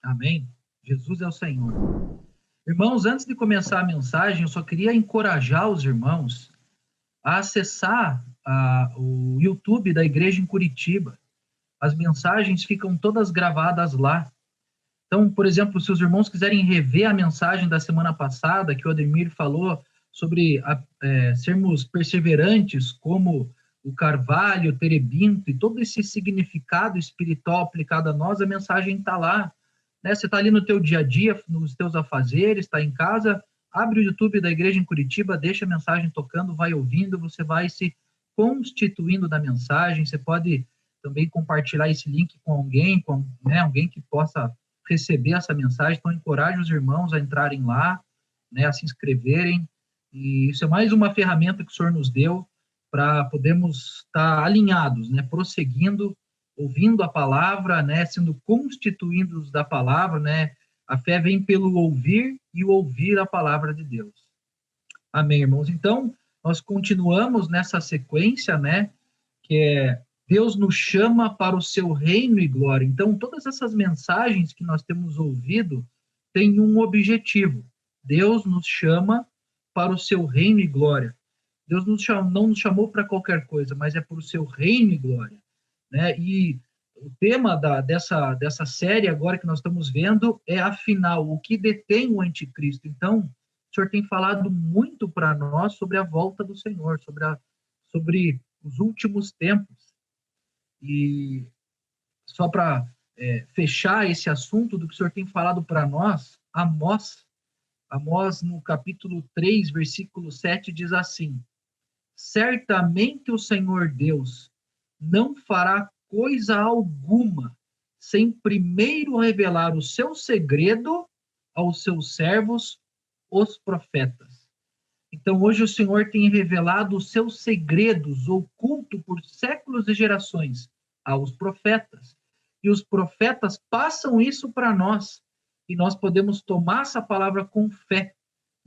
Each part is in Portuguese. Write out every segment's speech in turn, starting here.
Amém? Jesus é o Senhor. Irmãos, antes de começar a mensagem, eu só queria encorajar os irmãos a acessar o YouTube da igreja em Curitiba. As mensagens ficam todas gravadas lá. Então, por exemplo, se os irmãos quiserem rever a mensagem da semana passada, que o Ademir falou sobre sermos perseverantes, como o carvalho, o terebinto, e todo esse significado espiritual aplicado a nós, a mensagem está lá. Né? Você está ali no teu dia a dia, nos teus afazeres, está em casa, abre o YouTube da Igreja em Curitiba, deixa a mensagem tocando, vai ouvindo, você vai se constituindo da mensagem, você pode também compartilhar esse link com alguém, alguém que possa receber essa mensagem. Então, encoraje os irmãos a entrarem lá, né, a se inscreverem, e isso é mais uma ferramenta que o Senhor nos deu para podermos estar alinhados, né, prosseguindo, ouvindo a palavra, né, sendo constituídos da palavra, né. A fé vem pelo ouvir e o ouvir a palavra de Deus. Amém, irmãos? Então, nós continuamos nessa sequência, né, que é Deus nos chama para o seu reino e glória. Então, todas essas mensagens que nós temos ouvido têm um objetivo. Deus nos chama para o seu reino e glória. Deus não nos chamou para qualquer coisa, mas é para o seu reino e glória. Né? E o tema dessa série agora que nós estamos vendo é, afinal, o que detém o anticristo. Então, o Senhor tem falado muito para nós sobre a volta do Senhor, sobre os últimos tempos. E só para fechar esse assunto do que o Senhor tem falado para nós, Amós, no capítulo 3, versículo 7, diz assim: certamente o Senhor Deus não fará coisa alguma sem primeiro revelar o seu segredo aos seus servos, os profetas. Então, hoje o Senhor tem revelado os seus segredos ocultos por séculos e gerações aos profetas. E os profetas passam isso para nós. E nós podemos tomar essa palavra com fé.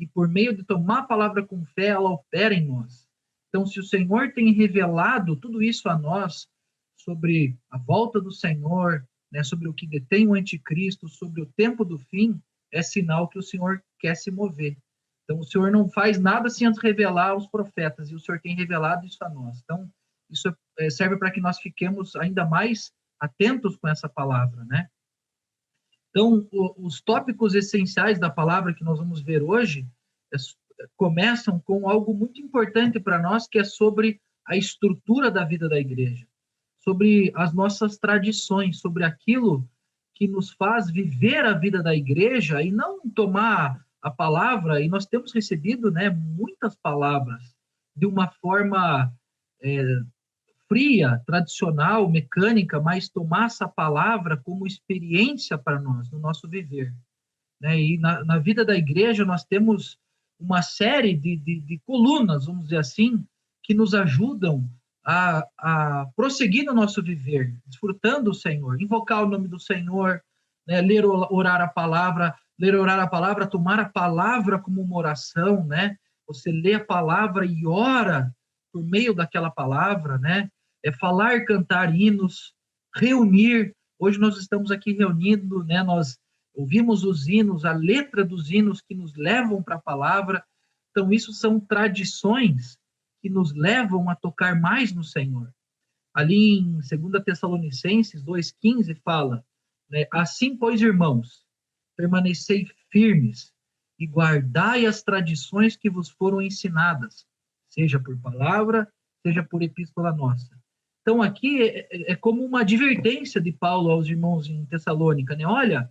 E por meio de tomar a palavra com fé, ela opera em nós. Então, se o Senhor tem revelado tudo isso a nós, sobre a volta do Senhor, né, sobre o que detém o anticristo, sobre o tempo do fim, é sinal que o Senhor quer se mover. Então, o Senhor não faz nada sem antes revelar aos profetas, e o Senhor tem revelado isso a nós. Então, isso serve para que nós fiquemos ainda mais atentos com essa palavra, né? Então, os tópicos essenciais da palavra que nós vamos ver hoje começam com algo muito importante para nós, que é sobre a estrutura da vida da igreja, sobre as nossas tradições, sobre aquilo que nos faz viver a vida da igreja e não tomar a palavra, e nós temos recebido, né, muitas palavras de uma forma fria, tradicional, mecânica, mas tomar essa palavra como experiência para nós, no nosso viver. Né? E na vida da igreja nós temos uma série de colunas, vamos dizer assim, que nos ajudam a prosseguir no nosso viver, desfrutando o Senhor, invocar o nome do Senhor, né? ler orar a palavra, tomar a palavra como uma oração, né? Você lê a palavra e ora por meio daquela palavra, né? Falar, cantar hinos, reunir. Hoje nós estamos aqui reunindo, né? Nós ouvimos os hinos, a letra dos hinos que nos levam para a palavra. Então, isso são tradições que nos levam a tocar mais no Senhor. Ali em 2 Tessalonicenses 2,15 fala, né, assim, pois, irmãos, permanecei firmes e guardai as tradições que vos foram ensinadas, seja por palavra, seja por epístola nossa. Então, aqui é como uma advertência de Paulo aos irmãos em Tessalônica, né? Olha,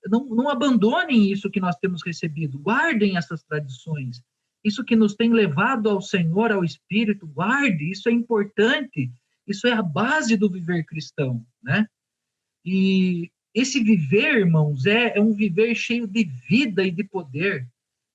não abandonem isso que nós temos recebido, guardem essas tradições. Isso que nos tem levado ao Senhor, ao Espírito, guarde, isso é importante, isso é a base do viver cristão, né? E esse viver, irmãos, é um viver cheio de vida e de poder.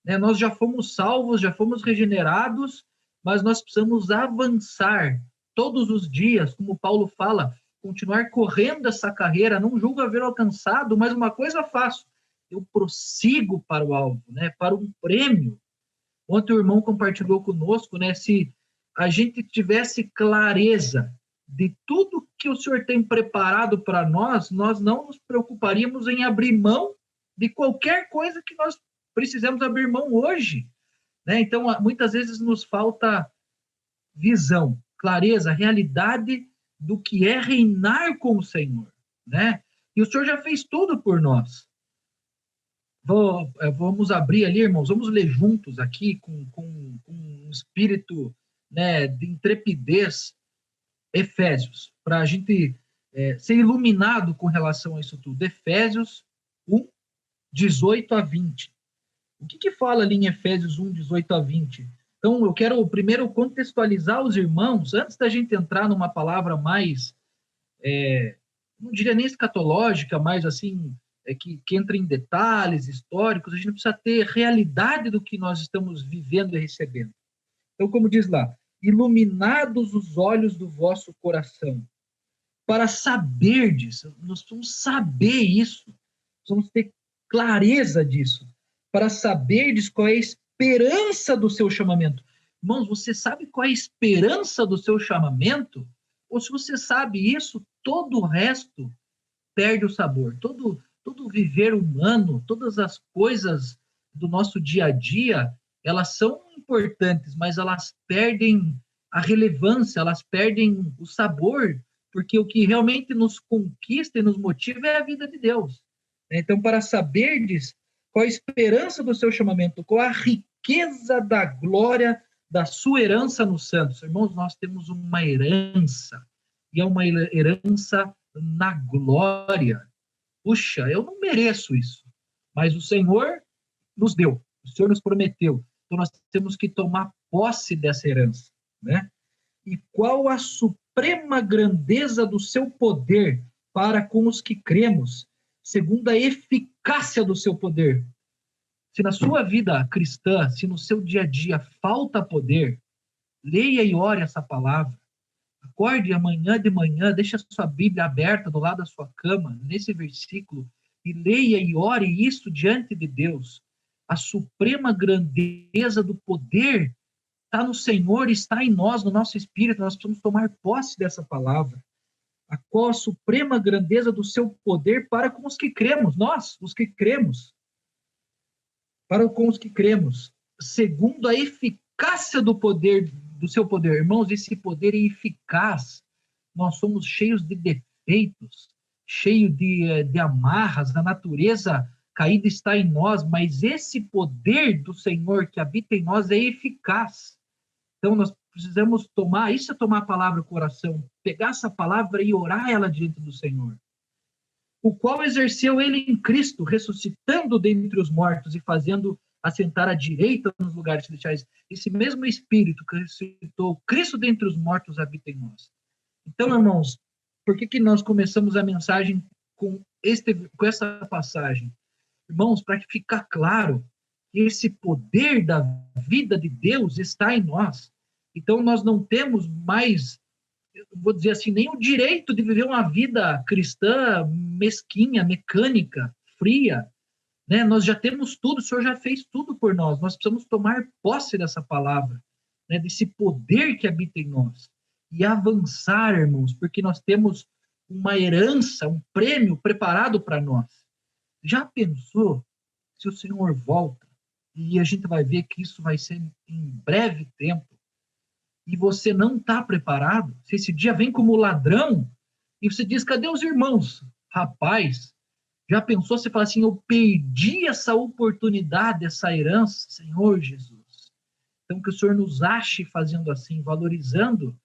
Né? Nós já fomos salvos, já fomos regenerados, mas nós precisamos avançar todos os dias, como Paulo fala, continuar correndo essa carreira, não julgo haver alcançado, mas uma coisa faço, eu prossigo para o alvo, né? Para um prêmio. Ontem o irmão compartilhou conosco, né? Se a gente tivesse clareza de tudo que o Senhor tem preparado para nós, nós não nos preocuparíamos em abrir mão de qualquer coisa que nós precisamos abrir mão hoje, né? Então, muitas vezes nos falta visão, clareza, realidade do que é reinar com o Senhor, né? E o Senhor já fez tudo por nós. Vamos abrir ali, irmãos, vamos ler juntos aqui com um espírito, né, de intrepidez, Efésios, para a gente ser iluminado com relação a isso tudo. Efésios 1, 18 a 20. O que fala ali em Efésios 1, 18 a 20? Então, eu quero primeiro contextualizar os irmãos, antes da gente entrar numa palavra mais, não diria nem escatológica, mas assim, que entra em detalhes históricos, a gente precisa ter realidade do que nós estamos vivendo e recebendo. Então, como diz lá, iluminados os olhos do vosso coração, para saberdes, nós precisamos saber isso, precisamos ter clareza disso, para saberdes qual é a esperança do seu chamamento. Irmãos, você sabe qual é a esperança do seu chamamento? Ou se você sabe isso, todo o resto perde o sabor. Todo viver humano, todas as coisas do nosso dia a dia, elas são importantes, mas elas perdem a relevância, elas perdem o sabor, porque o que realmente nos conquista e nos motiva é a vida de Deus. Então, para saberdes qual a esperança do seu chamamento, qual a riqueza da glória da sua herança nos santos. Irmãos, nós temos uma herança, e é uma herança na glória. Puxa, eu não mereço isso, mas o Senhor nos deu, o Senhor nos prometeu. Então, nós temos que tomar posse dessa herança, né? E qual a suprema grandeza do seu poder para com os que cremos, segundo a eficácia do seu poder. Se na sua vida cristã, se no seu dia a dia falta poder, leia e ore essa palavra. Acorde amanhã de manhã, deixe a sua Bíblia aberta do lado da sua cama, nesse versículo, e leia e ore isso diante de Deus. A suprema grandeza do poder está no Senhor, está em nós, no nosso espírito. Nós precisamos tomar posse dessa palavra. A qual a suprema grandeza do seu poder para com os que cremos, nós, os que cremos, para com os que cremos, segundo a eficácia do poder, do seu poder. Irmãos, esse poder é eficaz. Nós somos cheios de defeitos, cheios de amarras, a natureza caída está em nós, mas esse poder do Senhor que habita em nós é eficaz. Então, nós precisamos tomar, isso é tomar a palavra no coração, pegar essa palavra e orar ela diante do Senhor. O qual exerceu ele em Cristo, ressuscitando dentre os mortos e fazendo assentar à direita nos lugares celestiais. Esse mesmo Espírito que ressuscitou Cristo dentre os mortos habita em nós. Então, irmãos, por que nós começamos a mensagem com essa passagem? Irmãos, para que ficar claro que esse poder da vida de Deus está em nós. Então, nós não temos mais, vou dizer assim, nem o direito de viver uma vida cristã mesquinha, mecânica, fria, né? Nós já temos tudo, o Senhor já fez tudo por nós. Nós precisamos tomar posse dessa palavra, né? Desse poder que habita em nós e avançar, irmãos, porque nós temos uma herança, um prêmio preparado para nós. Já pensou se o Senhor volta? E a gente vai ver que isso vai ser em breve tempo. E você não está preparado? Se esse dia vem como ladrão, e você diz, cadê os irmãos? Rapaz, já pensou, você fala assim, eu perdi essa oportunidade, essa herança, Senhor Jesus. Então, que o Senhor nos ache fazendo assim, valorizando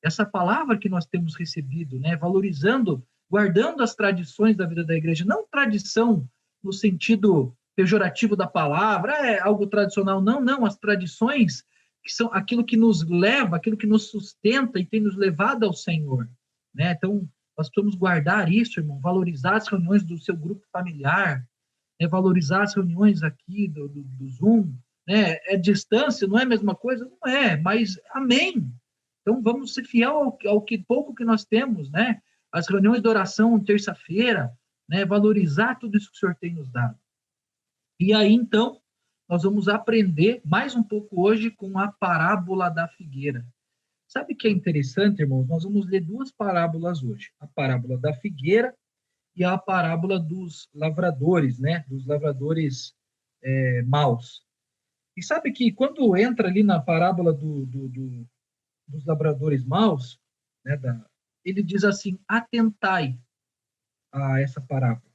essa palavra que nós temos recebido, né? Valorizando, guardando as tradições da vida da igreja, não tradição no sentido pejorativo da palavra, é algo tradicional, não, as tradições que são aquilo que nos leva, aquilo que nos sustenta e tem nos levado ao Senhor, né? Então, nós precisamos guardar isso, irmão, valorizar as reuniões do seu grupo familiar, né? Valorizar as reuniões aqui do Zoom, né? É distância, não é a mesma coisa? Não é, mas amém. Então, vamos ser fiel ao que pouco que nós temos, né? As reuniões de oração terça-feira, né? Valorizar tudo isso que o Senhor tem nos dado. E aí, então, nós vamos aprender mais um pouco hoje com a parábola da figueira. Sabe o que é interessante, irmãos? Nós vamos ler duas parábolas hoje. A parábola da figueira e a parábola dos lavradores, né? Dos lavradores maus. E sabe que quando entra ali na parábola dos lavradores maus, né, ele diz assim, atentai a essa parábola.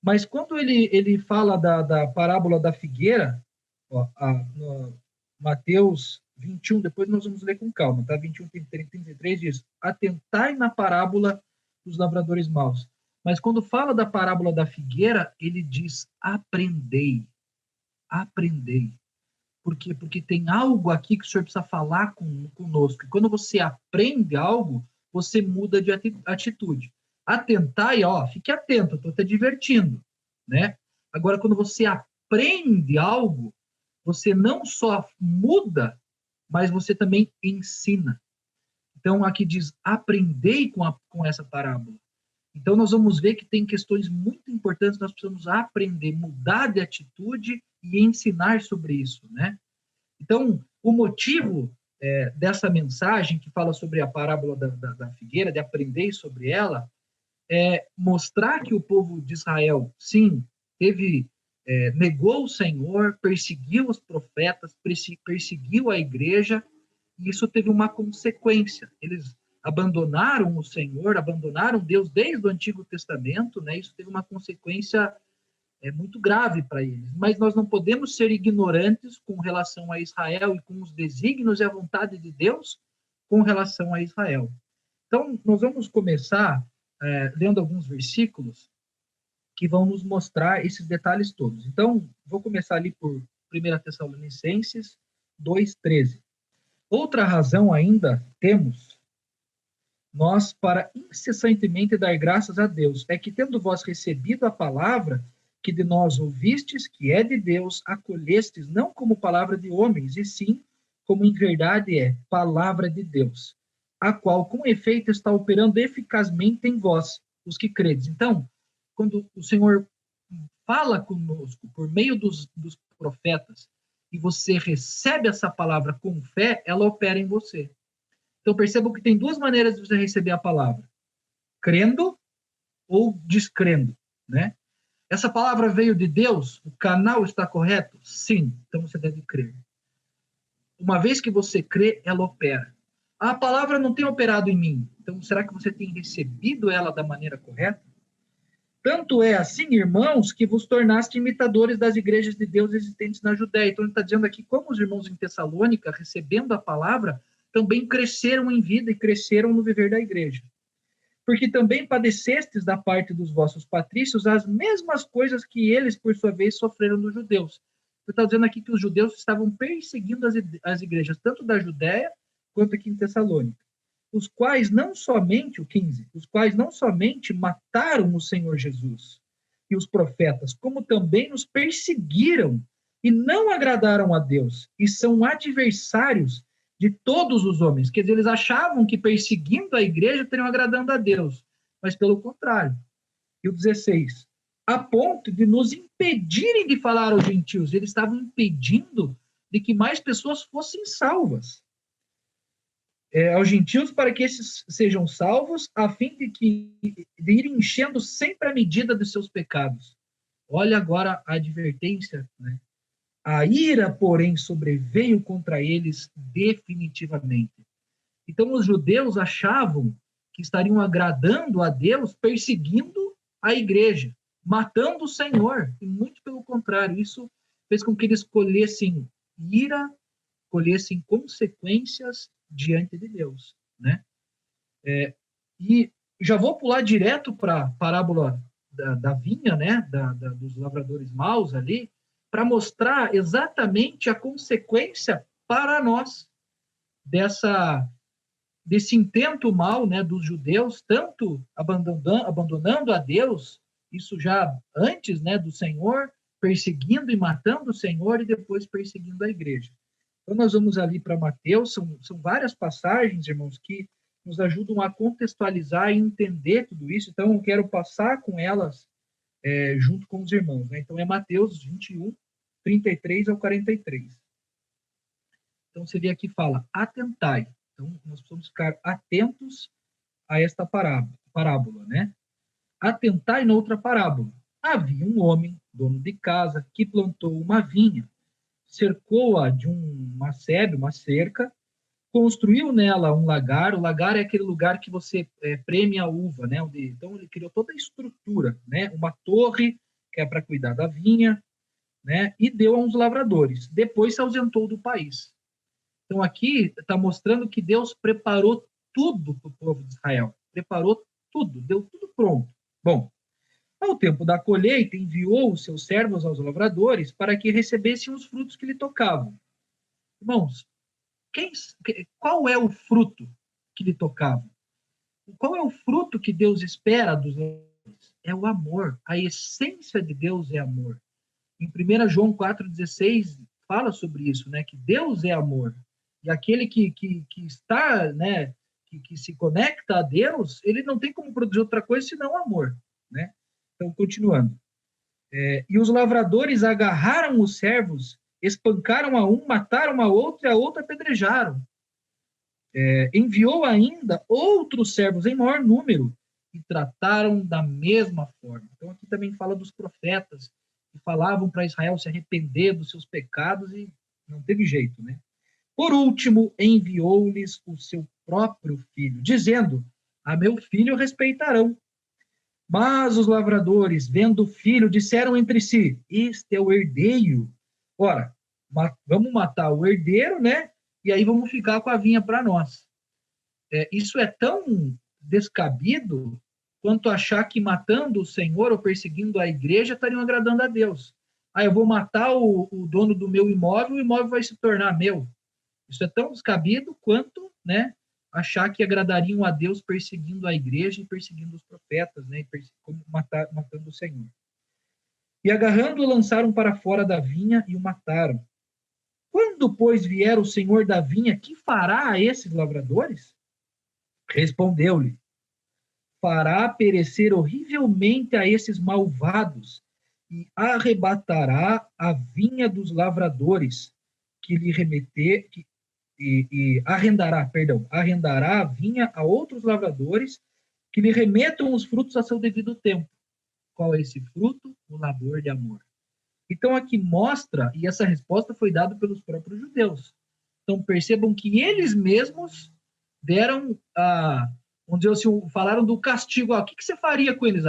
Mas quando ele fala da parábola da figueira, ó, no Mateus 21, depois nós vamos ler com calma, tá? 21, 33 diz, atentai na parábola dos lavradores maus. Mas quando fala da parábola da figueira, ele diz, aprendei, aprendei. Por quê? Porque tem algo aqui que o senhor precisa falar conosco. E quando você aprende algo, você muda de atitude. Atentar e, ó, fique atento, estou te divertindo, né? Agora, quando você aprende algo, você não só muda, mas você também ensina. Então, aqui diz, aprendei com essa parábola. Então, nós vamos ver que tem questões muito importantes, nós precisamos aprender, mudar de atitude e ensinar sobre isso, né? Então, o motivo dessa mensagem, que fala sobre a parábola da figueira, de aprender sobre ela, é mostrar que o povo de Israel, sim, negou o Senhor, perseguiu os profetas, perseguiu a igreja, e isso teve uma consequência. Eles abandonaram o Senhor, abandonaram Deus desde o Antigo Testamento, né? Isso teve uma consequência muito grave para eles. Mas nós não podemos ser ignorantes com relação a Israel e com os desígnios e a vontade de Deus com relação a Israel. Então, nós vamos começar lendo alguns versículos que vão nos mostrar esses detalhes todos. Então, vou começar ali por 1 Tessalonicenses 2,13. Outra razão ainda temos nós para incessantemente dar graças a Deus, é que tendo vós recebido a palavra que de nós ouvistes, que é de Deus, acolhestes não como palavra de homens, e sim como em verdade é palavra de Deus, a qual com efeito está operando eficazmente em vós, os que credes. Então, quando o Senhor fala conosco por meio dos profetas, e você recebe essa palavra com fé, ela opera em você. Então percebam que tem duas maneiras de você receber a palavra: crendo ou descrendo, né? Essa palavra veio de Deus? O canal está correto? Sim, então você deve crer. Uma vez que você crê, ela opera. A palavra não tem operado em mim, então será que você tem recebido ela da maneira correta? Tanto é assim, irmãos, que vos tornaste imitadores das igrejas de Deus existentes na Judéia. Então ele está dizendo aqui como os irmãos em Tessalônica, recebendo a palavra, também cresceram em vida e cresceram no viver da igreja. Porque também padecestes da parte dos vossos patrícios as mesmas coisas que eles, por sua vez, sofreram dos judeus. Ele está dizendo aqui que os judeus estavam perseguindo as igrejas, tanto da Judéia quanto aqui em Tessalônica. Os quais não somente, o 15, os quais não somente mataram o Senhor Jesus e os profetas, como também nos perseguiram e não agradaram a Deus, e são adversários de todos os homens. Quer dizer, eles achavam que perseguindo a igreja teriam agradando a Deus, mas pelo contrário. E o 16, a ponto de nos impedirem de falar aos gentios, eles estavam impedindo de que mais pessoas fossem salvas. Aos gentios, para que esses sejam salvos, a fim de irem enchendo sempre a medida dos seus pecados. Olha agora a advertência, né? A ira, porém, sobreveio contra eles definitivamente. Então, os judeus achavam que estariam agradando a Deus, perseguindo a igreja, matando o Senhor. E muito pelo contrário, isso fez com que eles colhessem ira, colhessem consequências diante de Deus, né? E já vou pular direto para a parábola da vinha, né? Dos lavradores maus ali, para mostrar exatamente a consequência para nós desse intento mal, né, dos judeus, tanto abandonando a Deus, isso já antes, né, do Senhor, perseguindo e matando o Senhor e depois perseguindo a igreja. Então nós vamos ali para Mateus, são várias passagens, irmãos, que nos ajudam a contextualizar e entender tudo isso. Então eu quero passar com elas junto com os irmãos, né? Então é Mateus 21, 33 ao 43. Então você vê aqui, fala, atentai. Então, nós precisamos ficar atentos a esta parábola, né? Atentai noutra parábola. Havia um homem, dono de casa, que plantou uma vinha, cercou-a de uma sebe, uma cerca, construiu nela um lagar. O lagar é aquele lugar que você preme a uva, né? Então, ele criou toda a estrutura, né? Uma torre, que é para cuidar da vinha, né? E deu a uns lavradores. Depois se ausentou do país. Então, aqui está mostrando que Deus preparou tudo para o povo de Israel. Preparou tudo, deu tudo pronto. Bom, ao tempo da colheita, enviou os seus servos aos lavradores para que recebessem os frutos que lhe tocavam. Irmãos, qual é o fruto que lhe tocava? Qual é o fruto que Deus espera dos lavradores? É o amor. A essência de Deus é amor. Em 1 João 4,16 fala sobre isso, né? Que Deus é amor. E aquele que está, né? Que se conecta a Deus, ele não tem como produzir outra coisa senão amor, né? Então, continuando. E os lavradores agarraram os servos, espancaram a um, mataram a outro e a outro apedrejaram. Enviou ainda outros servos em maior número e trataram da mesma forma. Então, aqui também fala dos profetas que falavam para Israel se arrepender dos seus pecados e não teve jeito, né? Por último, enviou-lhes o seu próprio filho, dizendo: a meu filho respeitarão. Mas os lavradores, vendo o filho, disseram entre si: este é o herdeiro. Ora, vamos matar o herdeiro, né? E aí vamos ficar com a vinha para nós. Isso é tão descabido quanto achar que matando o Senhor ou perseguindo a igreja estariam agradando a Deus. Eu vou matar o dono do meu imóvel, o imóvel vai se tornar meu. Isso é tão descabido quanto, né, achar que agradariam a Deus perseguindo a igreja e perseguindo os profetas, né, matando o Senhor. E agarrando-o, lançaram para fora da vinha e o mataram. Quando, pois, vier o Senhor da vinha, que fará a esses lavradores? Respondeu-lhe: fará perecer horrivelmente a esses malvados e arrebatará a vinha dos lavradores que lhe remeter e arrendará a vinha a outros lavradores que lhe remetam os frutos a seu devido tempo. Qual é esse fruto? O labor de amor. Então aqui mostra, e essa resposta foi dada pelos próprios judeus. Então percebam que eles mesmos deram vamos dizer assim, falaram do castigo. O que você faria com eles?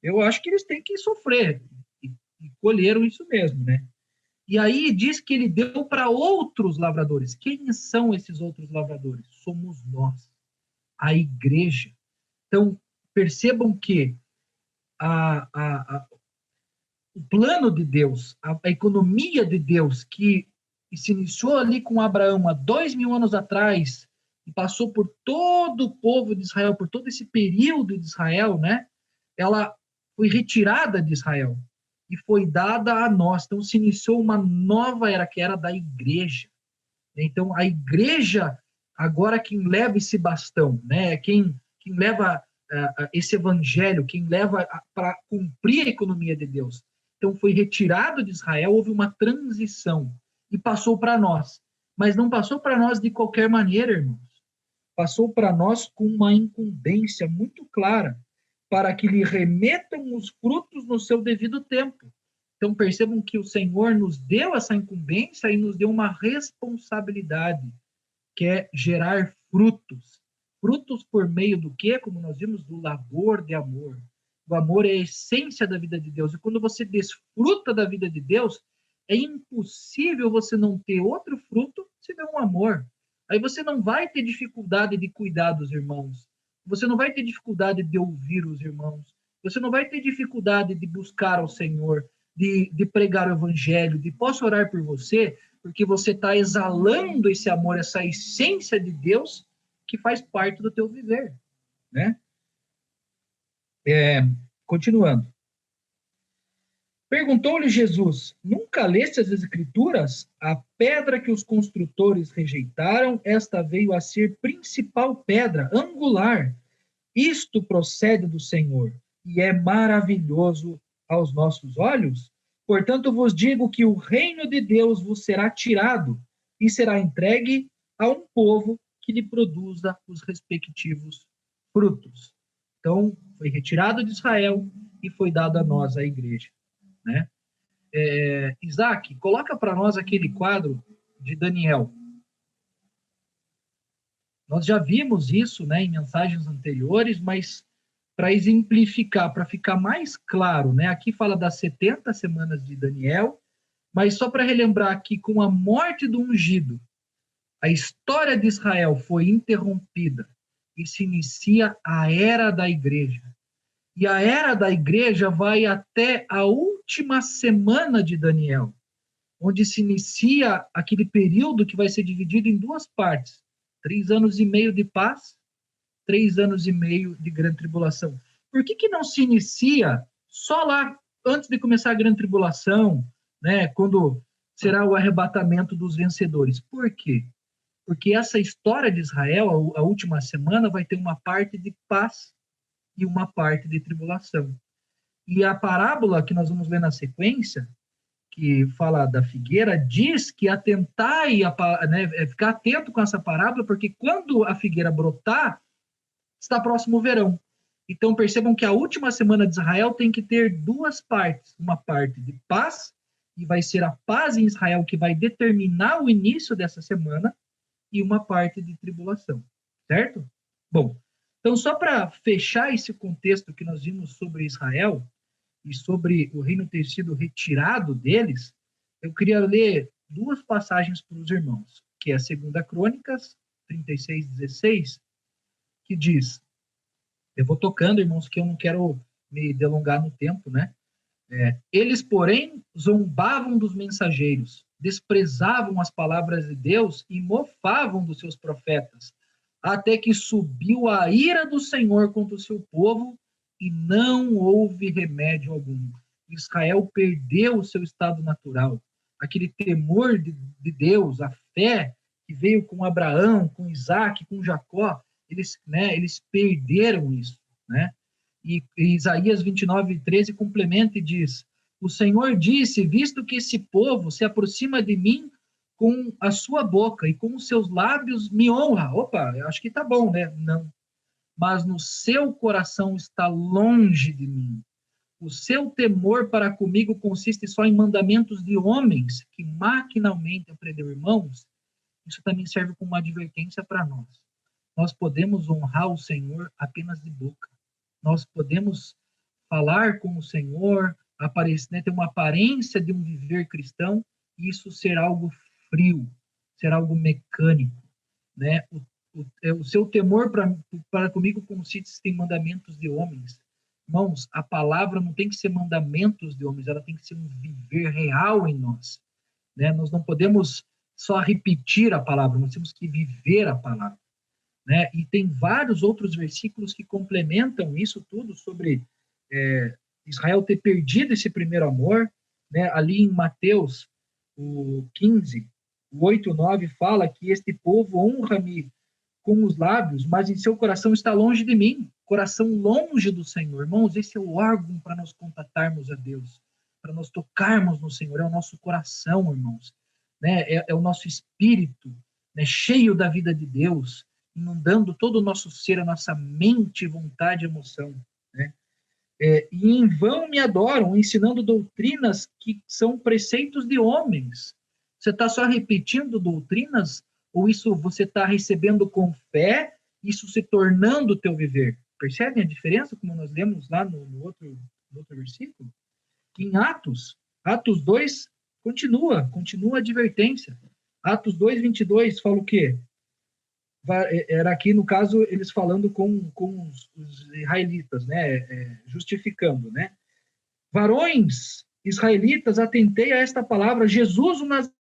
Eu acho que eles têm que sofrer. E colheram isso mesmo, né? E aí diz que ele deu para outros lavradores. Quem são esses outros lavradores? Somos nós, a igreja. Então, percebam que o plano de Deus, a economia de Deus, que se iniciou ali com Abraão há 2000 anos atrás, e passou por todo o povo de Israel, por todo esse período de Israel, né? Ela foi retirada de Israel e foi dada a nós. Então, se iniciou uma nova era, que era da igreja. Então, a igreja, agora quem leva esse bastão, né? Quem leva esse evangelho, quem leva para cumprir a economia de Deus. Então, foi retirado de Israel, houve uma transição e passou para nós. Mas não passou para nós de qualquer maneira, irmãos. Passou para nós com uma incumbência muito clara, para que lhe remetam os frutos no seu devido tempo. Então percebam que o Senhor nos deu essa incumbência e nos deu uma responsabilidade, que é gerar frutos. Frutos por meio do quê? Como nós vimos, do labor de amor. O amor é a essência da vida de Deus. E quando você desfruta da vida de Deus, é impossível você não ter outro fruto senão o amor. Aí você não vai ter dificuldade de cuidar dos irmãos. Você não vai ter dificuldade de ouvir os irmãos. Você não vai ter dificuldade de buscar ao Senhor, de pregar o evangelho, de posso orar por você, porque você está exalando esse amor, essa essência de Deus que faz parte do teu viver, né? Continuando. Perguntou-lhe Jesus: nunca leste as Escrituras? A pedra que os construtores rejeitaram, esta veio a ser principal pedra, angular. Isto procede do Senhor, e é maravilhoso aos nossos olhos. Portanto, vos digo que o reino de Deus vos será tirado, e será entregue a um povo que lhe produza os respectivos frutos. Então, foi retirado de Israel e foi dado a nós, a igreja, né? Isaac, coloca para nós aquele quadro de Daniel. Nós já vimos isso, né, em mensagens anteriores, mas para exemplificar, para ficar mais claro, né, aqui fala das 70 semanas de Daniel, mas só para relembrar que com a morte do ungido, a história de Israel foi interrompida e se inicia a era da igreja. E a era da igreja vai até a última semana de Daniel, onde se inicia aquele período que vai ser dividido em duas partes: 3 anos e meio de paz, 3 anos e meio de grande tribulação. Por que não se inicia só lá antes de começar a grande tribulação, né, quando será o arrebatamento dos vencedores? Por quê? Porque essa história de Israel, a última semana, vai ter uma parte de paz e uma parte de tribulação. E a parábola que nós vamos ler na sequência, que fala da figueira, diz que atentai, né, ficar atento com essa parábola, porque quando a figueira brotar, está próximo o verão. Então percebam que a última semana de Israel tem que ter duas partes, uma parte de paz, e vai ser a paz em Israel que vai determinar o início dessa semana, e uma parte de tribulação, certo? Bom, então só para fechar esse contexto que nós vimos sobre Israel e sobre o reino ter sido retirado deles, eu queria ler duas passagens para os irmãos, que é a 2 Crônicas 36:16, que diz, eu vou tocando, irmãos, que eu não quero me delongar no tempo, né? Eles, porém, zombavam dos mensageiros, desprezavam as palavras de Deus e mofavam dos seus profetas, até que subiu a ira do Senhor contra o seu povo e não houve remédio algum. Israel perdeu o seu estado natural, aquele temor de Deus, a fé que veio com Abraão, com Isaac, com Jacó, eles perderam isso, né? E Isaías 29:13 complementa e diz, o Senhor disse, visto que esse povo se aproxima de mim com a sua boca e com os seus lábios me honra. Opa, eu acho que tá bom, né? Não. Mas no seu coração está longe de mim. O seu temor para comigo consiste só em mandamentos de homens que maquinalmente aprendeu. Irmãos, isso também serve como uma advertência para nós. Nós podemos honrar o Senhor apenas de boca. Nós podemos falar com o Senhor, né, ter uma aparência de um viver cristão, e isso ser algo frio, ser algo mecânico, né? O seu temor para comigo consiste em mandamentos de homens. Irmãos, a palavra não tem que ser mandamentos de homens, ela tem que ser um viver real em nós, né? Nós não podemos só repetir a palavra, nós temos que viver a palavra, né? E tem vários outros versículos que complementam isso tudo sobre Israel ter perdido esse primeiro amor, né? Ali em Mateus, o 15, o 8, 9, fala que este povo honra-me com os lábios, mas em seu coração está longe de mim, coração longe do Senhor. Irmãos, esse é o órgão para nós contatarmos a Deus, para nós tocarmos no Senhor, é o nosso coração, irmãos, né? É o nosso espírito, né? Cheio da vida de Deus, inundando todo o nosso ser, a nossa mente, vontade e emoção, né? E em vão me adoram, ensinando doutrinas que são preceitos de homens. Você está só repetindo doutrinas, ou isso você está recebendo com fé, isso se tornando o teu viver? Percebem a diferença, como nós lemos lá no outro versículo? Em Atos 2, continua a advertência. Atos 2, 22, fala o quê? Era aqui, no caso, eles falando com os israelitas, né? Justificando, né? Varões israelitas, atentei a esta palavra, Jesus, o Nazareno,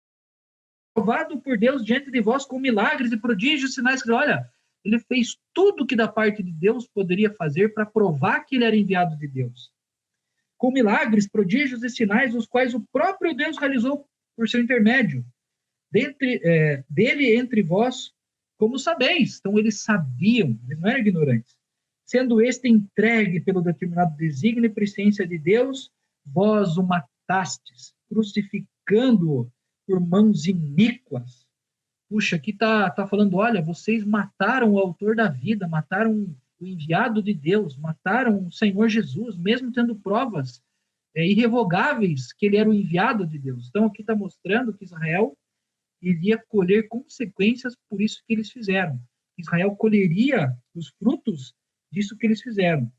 provado por Deus diante de vós com milagres e prodígios, sinais. Olha, ele fez tudo que da parte de Deus poderia fazer para provar que ele era enviado de Deus. Com milagres, prodígios e sinais, os quais o próprio Deus realizou por seu intermédio. Dele entre vós, como sabeis. Então, eles sabiam, eles não eram ignorantes. Sendo este entregue pelo determinado desígnio e presciência de Deus, vós o matastes, crucificando-o por mãos iníquas. puxa, aqui tá falando, olha, vocês mataram o autor da vida, mataram o enviado de Deus, mataram o Senhor Jesus, mesmo tendo provas irrevogáveis que ele era o enviado de Deus. Então, aqui está mostrando que Israel iria colher consequências por isso que eles fizeram. Israel colheria os frutos disso que eles fizeram.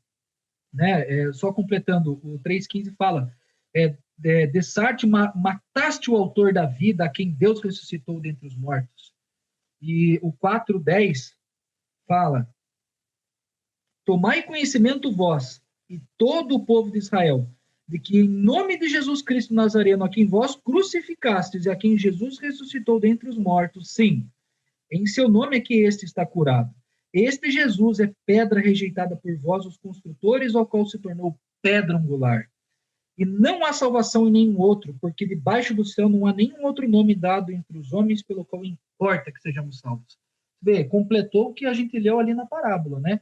Né? Só completando, o 3,15 fala, Dessarte, mataste o autor da vida, a quem Deus ressuscitou dentre os mortos. E o 4,10 fala, tomai conhecimento vós e todo o povo de Israel, de que em nome de Jesus Cristo Nazareno, a quem vós crucificastes e a quem Jesus ressuscitou dentre os mortos, sim, em seu nome é que este está curado. Este Jesus é pedra rejeitada por vós, os construtores, ao qual se tornou pedra angular. E não há salvação em nenhum outro, porque debaixo do céu não há nenhum outro nome dado entre os homens pelo qual importa que sejamos salvos. Vê, completou o que a gente leu ali na parábola, né?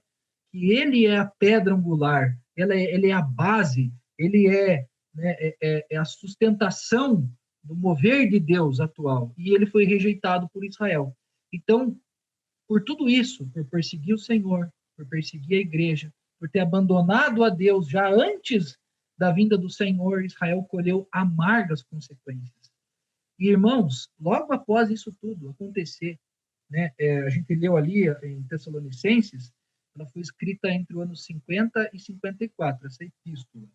Que ele é a pedra angular, ele é a base, ele né, é a sustentação do mover de Deus atual. E ele foi rejeitado por Israel. Então, por tudo isso, por perseguir o Senhor, por perseguir a igreja, por ter abandonado a Deus já antes da vinda do Senhor, Israel colheu amargas consequências. E, irmãos, logo após isso tudo acontecer, né, a gente leu ali em Tessalonicenses, ela foi escrita entre o ano 50 e 54, essa epístola,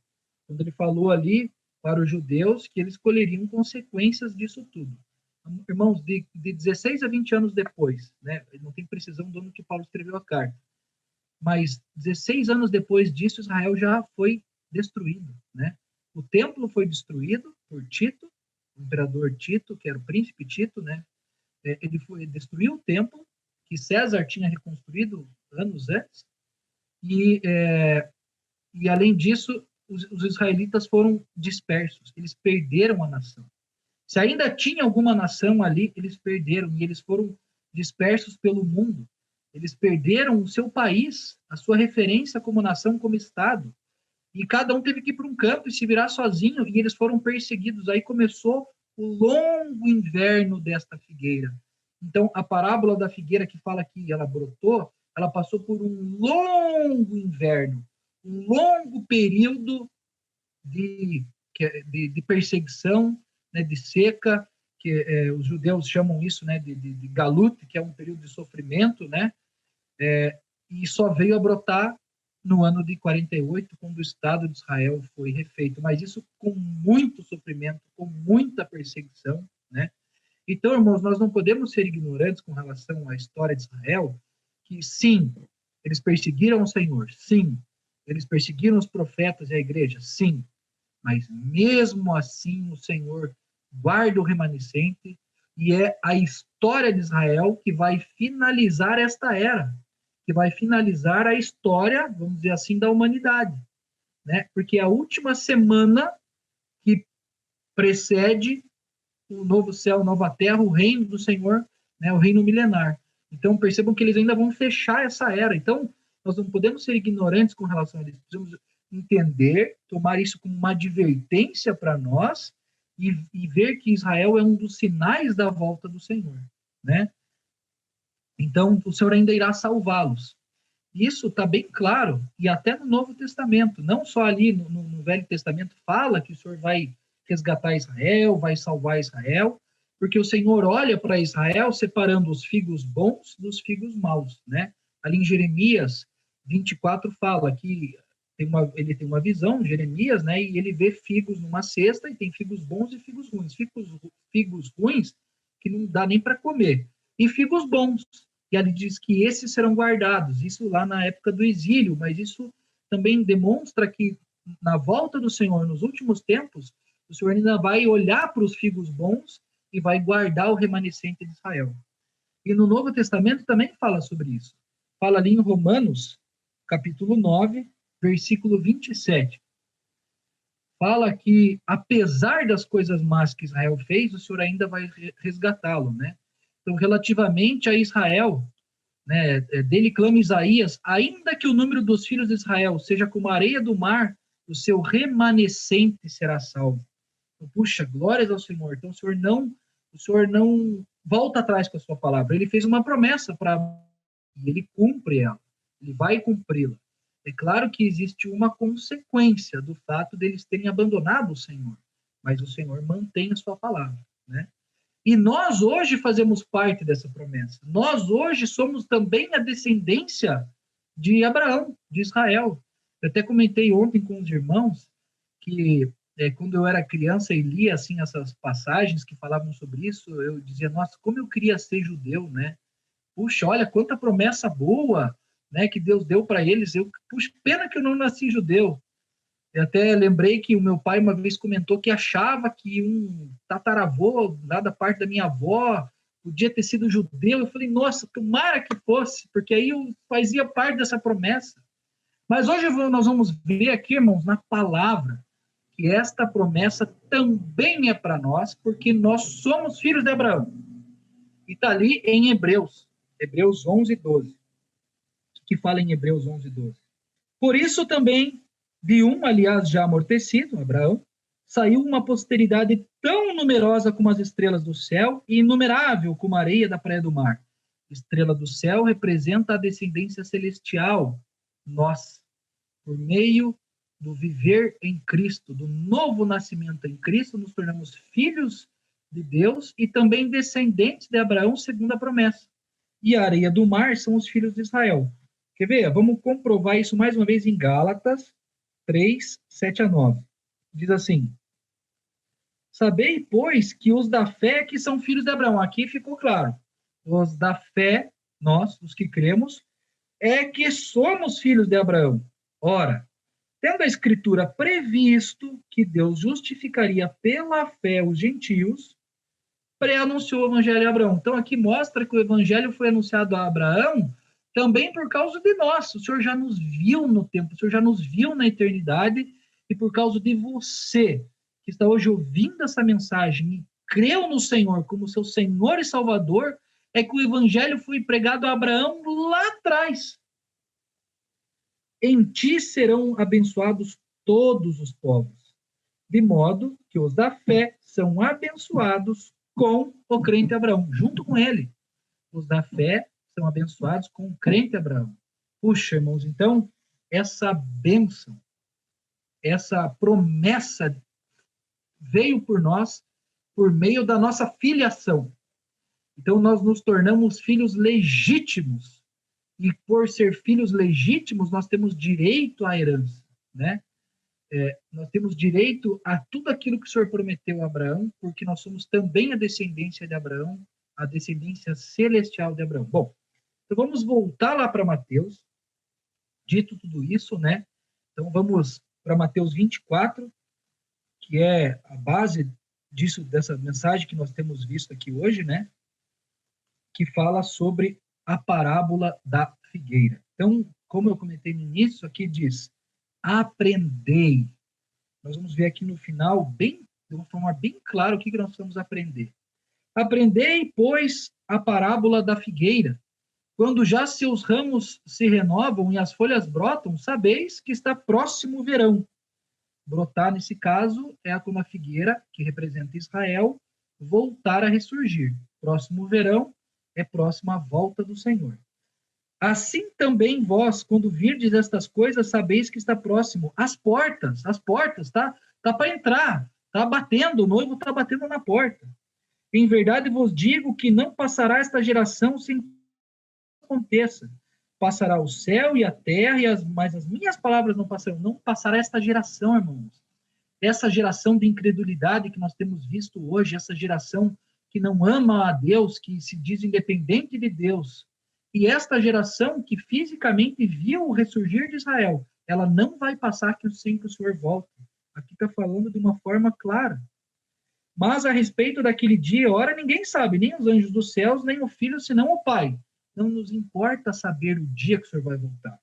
quando ele falou ali para os judeus que eles colheriam consequências disso tudo. Irmãos, de 16 a 20 anos depois, né, não tem precisão do ano que Paulo escreveu a carta, mas 16 anos depois disso, Israel já foi destruído, né? O templo foi destruído por Tito, o imperador Tito, que era o príncipe Tito, né? Ele destruiu o templo que César tinha reconstruído anos antes, e além disso, os israelitas foram dispersos, eles perderam a nação. Se ainda tinha alguma nação ali, eles perderam, e eles foram dispersos pelo mundo. Eles perderam o seu país, a sua referência como nação, como Estado. E cada um teve que ir para um campo e se virar sozinho, e eles foram perseguidos. Aí começou o longo inverno desta figueira. Então, a parábola da figueira que fala que ela brotou, ela passou por um longo inverno, um longo período de perseguição, né, de seca, que os judeus chamam isso, né, de galut, que é um período de sofrimento, né, e só veio a brotar no ano de 48, quando o Estado de Israel foi refeito, mas isso com muito sofrimento, com muita perseguição, né? Então, irmãos, nós não podemos ser ignorantes com relação à história de Israel, que sim, eles perseguiram o Senhor, sim, eles perseguiram os profetas e a igreja, sim, mas mesmo assim o Senhor guarda o remanescente e é a história de Israel que vai finalizar esta era, que vai finalizar a história, vamos dizer assim, da humanidade, né? Porque a última semana que precede o novo céu, nova terra, o reino do Senhor, né? O reino milenar. Então percebam que eles ainda vão fechar essa era. Então nós não podemos ser ignorantes com relação a isso. Precisamos entender, tomar isso como uma advertência para nós e ver que Israel é um dos sinais da volta do Senhor, né? Então, o Senhor ainda irá salvá-los. Isso está bem claro, e até no Novo Testamento, não só ali no Velho Testamento fala que o Senhor vai resgatar Israel, vai salvar Israel, porque o Senhor olha para Israel separando os figos bons dos figos maus, né? Ali em Jeremias 24 fala que ele tem uma visão, Jeremias, né? E ele vê figos numa cesta e tem figos bons e figos ruins. Figos ruins que não dá nem para comer. E figos bons, e ele diz que esses serão guardados. Isso lá na época do exílio, mas isso também demonstra que na volta do Senhor, nos últimos tempos, o Senhor ainda vai olhar para os figos bons e vai guardar o remanescente de Israel. E no Novo Testamento também fala sobre isso. Fala ali em Romanos, capítulo 9, versículo 27. Fala que, apesar das coisas más que Israel fez, o Senhor ainda vai resgatá-lo, né? Então, relativamente a Israel, né, dele clama Isaías, ainda que o número dos filhos de Israel seja como a areia do mar, o seu remanescente será salvo. Então, puxa, glórias ao Senhor. Então, o Senhor não volta atrás com a sua palavra. Ele fez uma promessa para e ele cumpre ela. Ele vai cumpri-la. É claro que existe uma consequência do fato deles terem abandonado o Senhor, mas o Senhor mantém a sua palavra, né? E nós hoje fazemos parte dessa promessa. Nós hoje somos também a descendência de Abraão, de Israel. Eu até comentei ontem com os irmãos que quando eu era criança e lia assim essas passagens que falavam sobre isso, eu dizia, nossa, como eu queria ser judeu, né? Puxa, olha quanta promessa boa, né, que Deus deu para eles. Puxa, pena que eu não nasci judeu. Eu até lembrei que o meu pai uma vez comentou que achava que um tataravô, lá da parte da minha avó, podia ter sido judeu. Eu falei, nossa, tomara que fosse, porque aí eu fazia parte dessa promessa. Mas hoje nós vamos ver aqui, irmãos, na palavra, que esta promessa também é para nós, porque nós somos filhos de Abraão. E está ali em Hebreus 11, 12. O que fala em Hebreus 11, 12? Por isso também, de um, aliás, já amortecido, Abraão, saiu uma posteridade tão numerosa como as estrelas do céu e inumerável como a areia da praia do mar. Estrela do céu representa a descendência celestial, nós, por meio do viver em Cristo, do novo nascimento em Cristo, nos tornamos filhos de Deus e também descendentes de Abraão, segundo a promessa. E a areia do mar são os filhos de Israel. Quer ver? Vamos comprovar isso mais uma vez em Gálatas 3, 7 a 9. Diz assim, sabei, pois, que os da fé que são filhos de Abraão. Aqui ficou claro. Os da fé, nós, os que cremos, é que somos filhos de Abraão. Ora, tendo a Escritura previsto que Deus justificaria pela fé os gentios, pré-anunciou o Evangelho de Abraão. Então, aqui mostra que o Evangelho foi anunciado a Abraão também por causa de nós. O Senhor já nos viu no tempo, o Senhor já nos viu na eternidade, e por causa de você, que está hoje ouvindo essa mensagem e creu no Senhor como seu Senhor e Salvador, é que o Evangelho foi pregado a Abraão lá atrás. Em ti serão abençoados todos os povos, de modo que os da fé são abençoados com o crente Abraão, junto com ele. Os da fé são abençoados com o crente Abraão. Puxa, irmãos, então, essa bênção, essa promessa veio por nós por meio da nossa filiação. Então, nós nos tornamos filhos legítimos. E por ser filhos legítimos, nós temos direito à herança, né? Nós temos direito a tudo aquilo que o Senhor prometeu a Abraão, porque nós somos também a descendência de Abraão, a descendência celestial de Abraão. Bom, então vamos voltar lá para Mateus, dito tudo isso, né? Então vamos para Mateus 24, que é a base disso, dessa mensagem que nós temos visto aqui hoje, né? Que fala sobre a parábola da figueira. Então, como eu comentei no início, aqui diz, aprendei. Nós vamos ver aqui no final, de uma forma bem clara, o que nós vamos aprender. Aprendei, pois, a parábola da figueira. Quando já seus ramos se renovam e as folhas brotam, sabeis que está próximo o verão. Brotar, nesse caso, é quando a figueira, que representa Israel, voltar a ressurgir. Próximo o verão é próximo à volta do Senhor. Assim também vós, quando virdes estas coisas, sabeis que está próximo. As portas, tá para entrar, tá batendo, o noivo está batendo na porta. Em verdade vos digo que não passará esta geração sem que aconteça. Passará o céu e a terra, mas as minhas palavras não passarão. Não passará esta geração, irmãos. Essa geração de incredulidade que nós temos visto hoje, essa geração que não ama a Deus, que se diz independente de Deus, e esta geração que fisicamente viu o ressurgir de Israel, ela não vai passar sem que o Senhor volte. Aqui está falando de uma forma clara. Mas a respeito daquele dia, ora, ninguém sabe, nem os anjos dos céus, nem o Filho, senão o Pai. Não nos importa saber o dia que o Senhor vai voltar.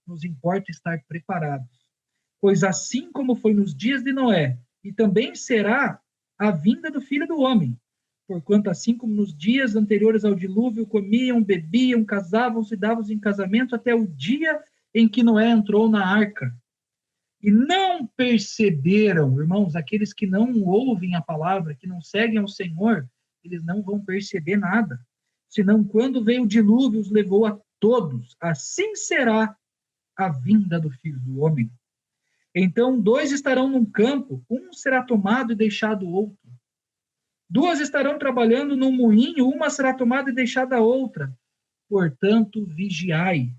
Nos importa estar preparados. Pois assim como foi nos dias de Noé, e também será a vinda do Filho do Homem. Porquanto assim como nos dias anteriores ao dilúvio, comiam, bebiam, casavam-se, davam-se em casamento, até o dia em que Noé entrou na arca. E não perceberam, irmãos, aqueles que não ouvem a palavra, que não seguem ao Senhor, eles não vão perceber nada. Senão, quando veio o dilúvio, os levou a todos. Assim será a vinda do Filho do Homem. Então, 2 estarão num campo, um será tomado e deixado outro. 2 estarão trabalhando num moinho, uma será tomada e deixada a outra. Portanto, vigiai,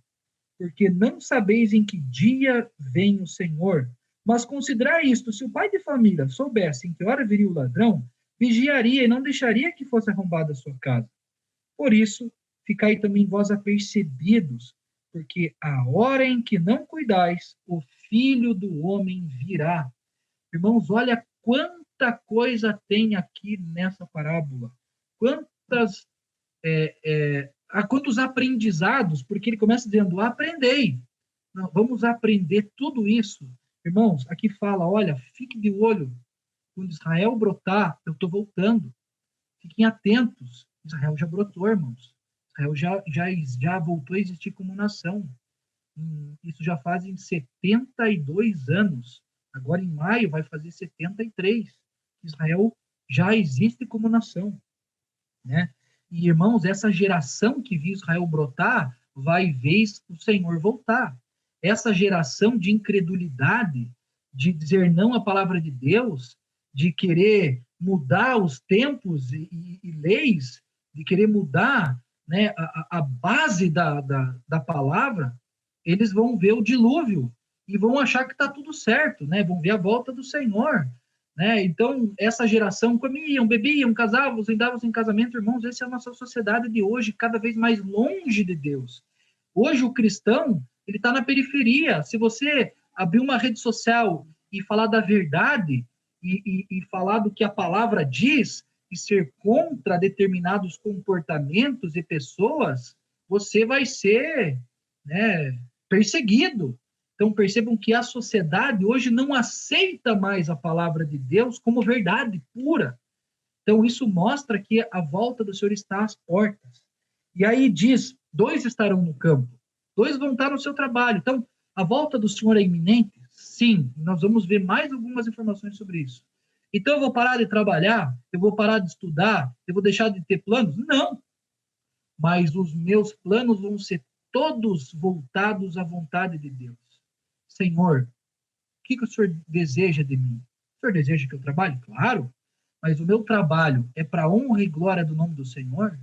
porque não sabeis em que dia vem o Senhor. Mas considerai isto: se o pai de família soubesse em que hora viria o ladrão, vigiaria e não deixaria que fosse arrombada a sua casa. Por isso, ficai também vós apercebidos, porque a hora em que não cuidais, o Filho do Homem virá. Irmãos, olha quanta coisa tem aqui nessa parábola. Quantos aprendizados, porque ele começa dizendo, aprendei. Não, vamos aprender tudo isso. Irmãos, aqui fala, olha, fique de olho. Quando Israel brotar, eu estou voltando. Fiquem atentos. Israel já brotou, irmãos. Israel já voltou a existir como nação. Isso já fazem 72 anos. Agora, em maio, vai fazer 73. Israel já existe como nação, né? E, irmãos, essa geração que viu Israel brotar, vai ver o Senhor voltar. Essa geração de incredulidade, de dizer não à palavra de Deus, de querer mudar os tempos e leis, de querer mudar, né, a base da palavra, eles vão ver o dilúvio e vão achar que está tudo certo, né? Vão ver a volta do Senhor, né? Então, essa geração comiam, bebiam, casavam, andavam em casamento, irmãos, essa é a nossa sociedade de hoje, cada vez mais longe de Deus. Hoje, o cristão, ele está na periferia. Se você abrir uma rede social e falar da verdade, e falar do que a palavra diz, e ser contra determinados comportamentos e pessoas, você vai ser, né, perseguido. Então, percebam que a sociedade hoje não aceita mais a palavra de Deus como verdade pura. Então, isso mostra que a volta do Senhor está às portas. E aí diz, 2 estarão no campo, 2 vão estar no seu trabalho. Então, a volta do Senhor é iminente? Sim, nós vamos ver mais algumas informações sobre isso. Então, eu vou parar de trabalhar? Eu vou parar de estudar? Eu vou deixar de ter planos? Não. Mas os meus planos vão ser todos voltados à vontade de Deus. Senhor, o que o Senhor deseja de mim? O Senhor deseja que eu trabalhe? Claro. Mas o meu trabalho é para a honra e glória do nome do Senhor?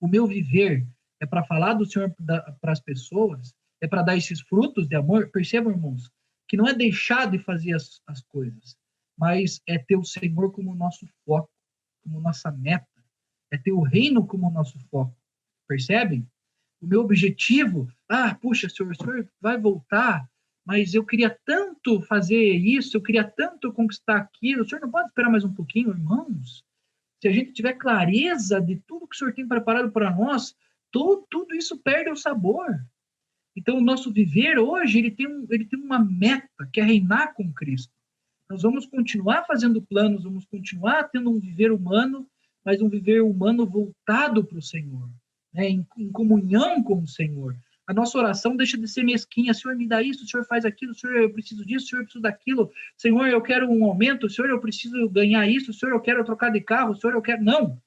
O meu viver é para falar do Senhor para as pessoas? É para dar esses frutos de amor? Percebam, irmãos, que não é deixar de fazer as coisas, mas é ter o Senhor como nosso foco, como nossa meta. É ter o reino como nosso foco. Percebem? O meu objetivo, puxa, Senhor, o Senhor vai voltar, mas eu queria tanto fazer isso, eu queria tanto conquistar aquilo. O Senhor não pode esperar mais um pouquinho, irmãos? Se a gente tiver clareza de tudo que o Senhor tem preparado para nós, tudo isso perde o sabor. Então, o nosso viver hoje, ele tem uma meta, que é reinar com Cristo. Nós vamos continuar fazendo planos, vamos continuar tendo um viver humano, mas um viver humano voltado para o Senhor, né? Em comunhão com o Senhor. A nossa oração deixa de ser mesquinha. Senhor, me dá isso, Senhor, faz aquilo, Senhor, eu preciso disso, Senhor, eu preciso daquilo, Senhor, eu quero um aumento, Senhor, eu preciso ganhar isso, Senhor, eu quero trocar de carro, Senhor, eu quero... Não!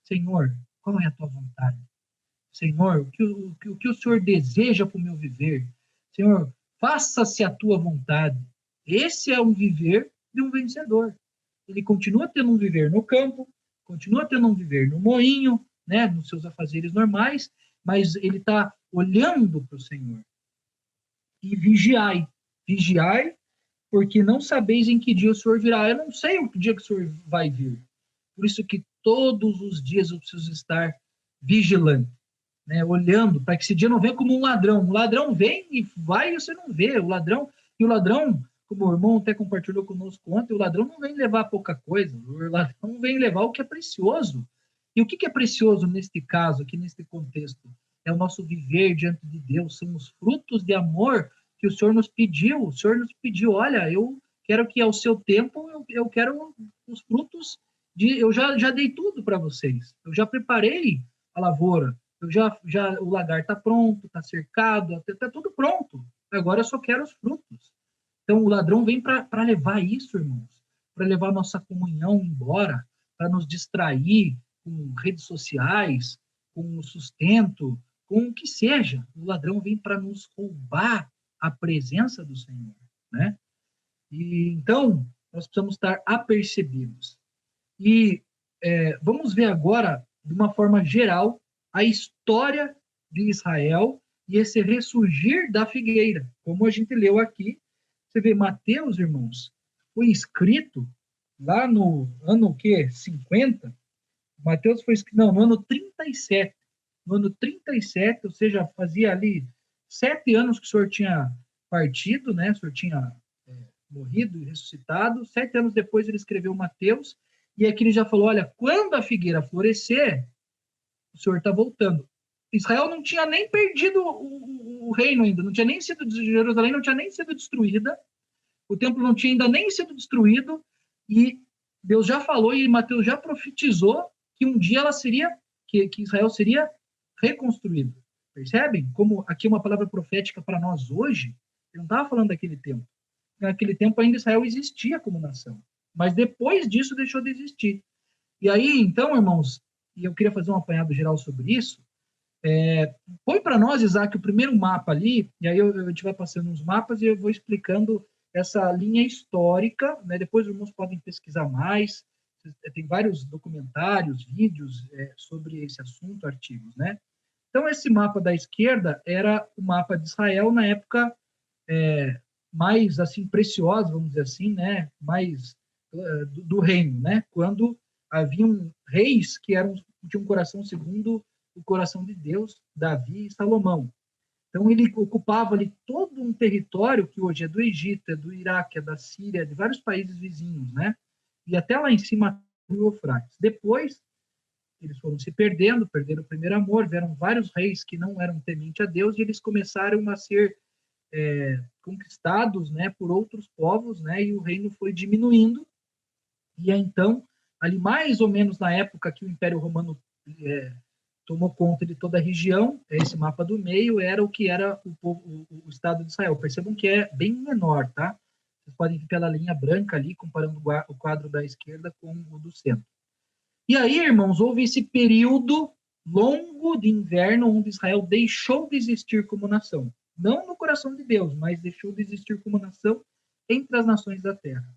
Senhor, qual é a tua vontade? Senhor, o que o Senhor deseja para o meu viver? Senhor, faça-se a tua vontade. Esse é um viver de um vencedor. Ele continua tendo um viver no campo, continua tendo um viver no moinho, né, nos seus afazeres normais, mas ele está olhando para o Senhor. E vigiai. Vigiai, porque não sabeis em que dia o Senhor virá. Eu não sei o dia que o Senhor vai vir. Por isso que todos os dias eu preciso estar vigilante, né, olhando, para que esse dia não venha como um ladrão. Um ladrão vem e vai e você não vê. O ladrão, como o irmão até compartilhou conosco ontem, o ladrão não vem levar pouca coisa. O ladrão vem levar o que é precioso. E o que é precioso neste caso, aqui neste contexto? É o nosso viver diante de Deus, são os frutos de amor que o Senhor nos pediu. O Senhor nos pediu, olha, eu quero que ao seu tempo, eu quero os frutos eu já dei tudo para vocês. Eu já preparei a lavoura, o lagar está pronto, está cercado, está tudo pronto. Agora eu só quero os frutos. Então o ladrão vem para levar isso, irmãos, para levar nossa comunhão embora, para nos distrair com redes sociais, com sustento, com o que seja. O ladrão vem para nos roubar a presença do Senhor, né? E então nós precisamos estar apercebidos. E vamos ver agora, de uma forma geral, a história de Israel e esse ressurgir da figueira. Como a gente leu aqui, você vê Mateus, irmãos, foi escrito lá no ano o quê? 50? Mateus foi escrito, não, no ano 37. No ano 37, ou seja, fazia ali 7 anos que o Senhor tinha partido, né? O Senhor tinha morrido e ressuscitado. 7 anos depois ele escreveu Mateus, e aqui ele já falou, olha, quando a figueira florescer, o Senhor está voltando. Israel não tinha nem perdido o reino ainda, não tinha nem sido, Jerusalém não tinha nem sido destruída, o templo não tinha ainda nem sido destruído, e Deus já falou, e Mateus já profetizou, que um dia ela seria, que Israel seria reconstruído. Percebem? Como aqui uma palavra profética para nós hoje, ele não estava falando daquele tempo. Naquele tempo ainda Israel existia como nação, mas depois disso deixou de existir. E aí, então, irmãos, e eu queria fazer um apanhado geral sobre isso, põe para nós, Isaac, o primeiro mapa ali, e aí a gente vai passando uns mapas e eu vou explicando essa linha histórica, né? Depois os irmãos podem pesquisar mais, tem vários documentários, vídeos sobre esse assunto, artigos, né? Então, esse mapa da esquerda era o mapa de Israel na época mais, assim, preciosa, vamos dizer assim, né? Mais do reino, né? Quando haviam reis que tinham um coração segundo o coração de Deus, Davi e Salomão. Então, ele ocupava ali todo um território que hoje é do Egito, é do Iraque, é da Síria, de vários países vizinhos, né? E até lá em cima do Eufrates. Depois, eles foram se perdendo, perderam o primeiro amor, vieram vários reis que não eram tementes a Deus, e eles começaram a ser conquistados, né, por outros povos, né, e o reino foi diminuindo. E então, ali mais ou menos na época que o Império Romano tomou conta de toda a região, esse mapa do meio era o que era o Estado de Israel. Percebam que é bem menor, tá? Vocês podem ver pela linha branca ali, comparando o quadro da esquerda com o do centro. E aí, irmãos, houve esse período longo de inverno onde Israel deixou de existir como nação. Não no coração de Deus, mas deixou de existir como nação entre as nações da terra.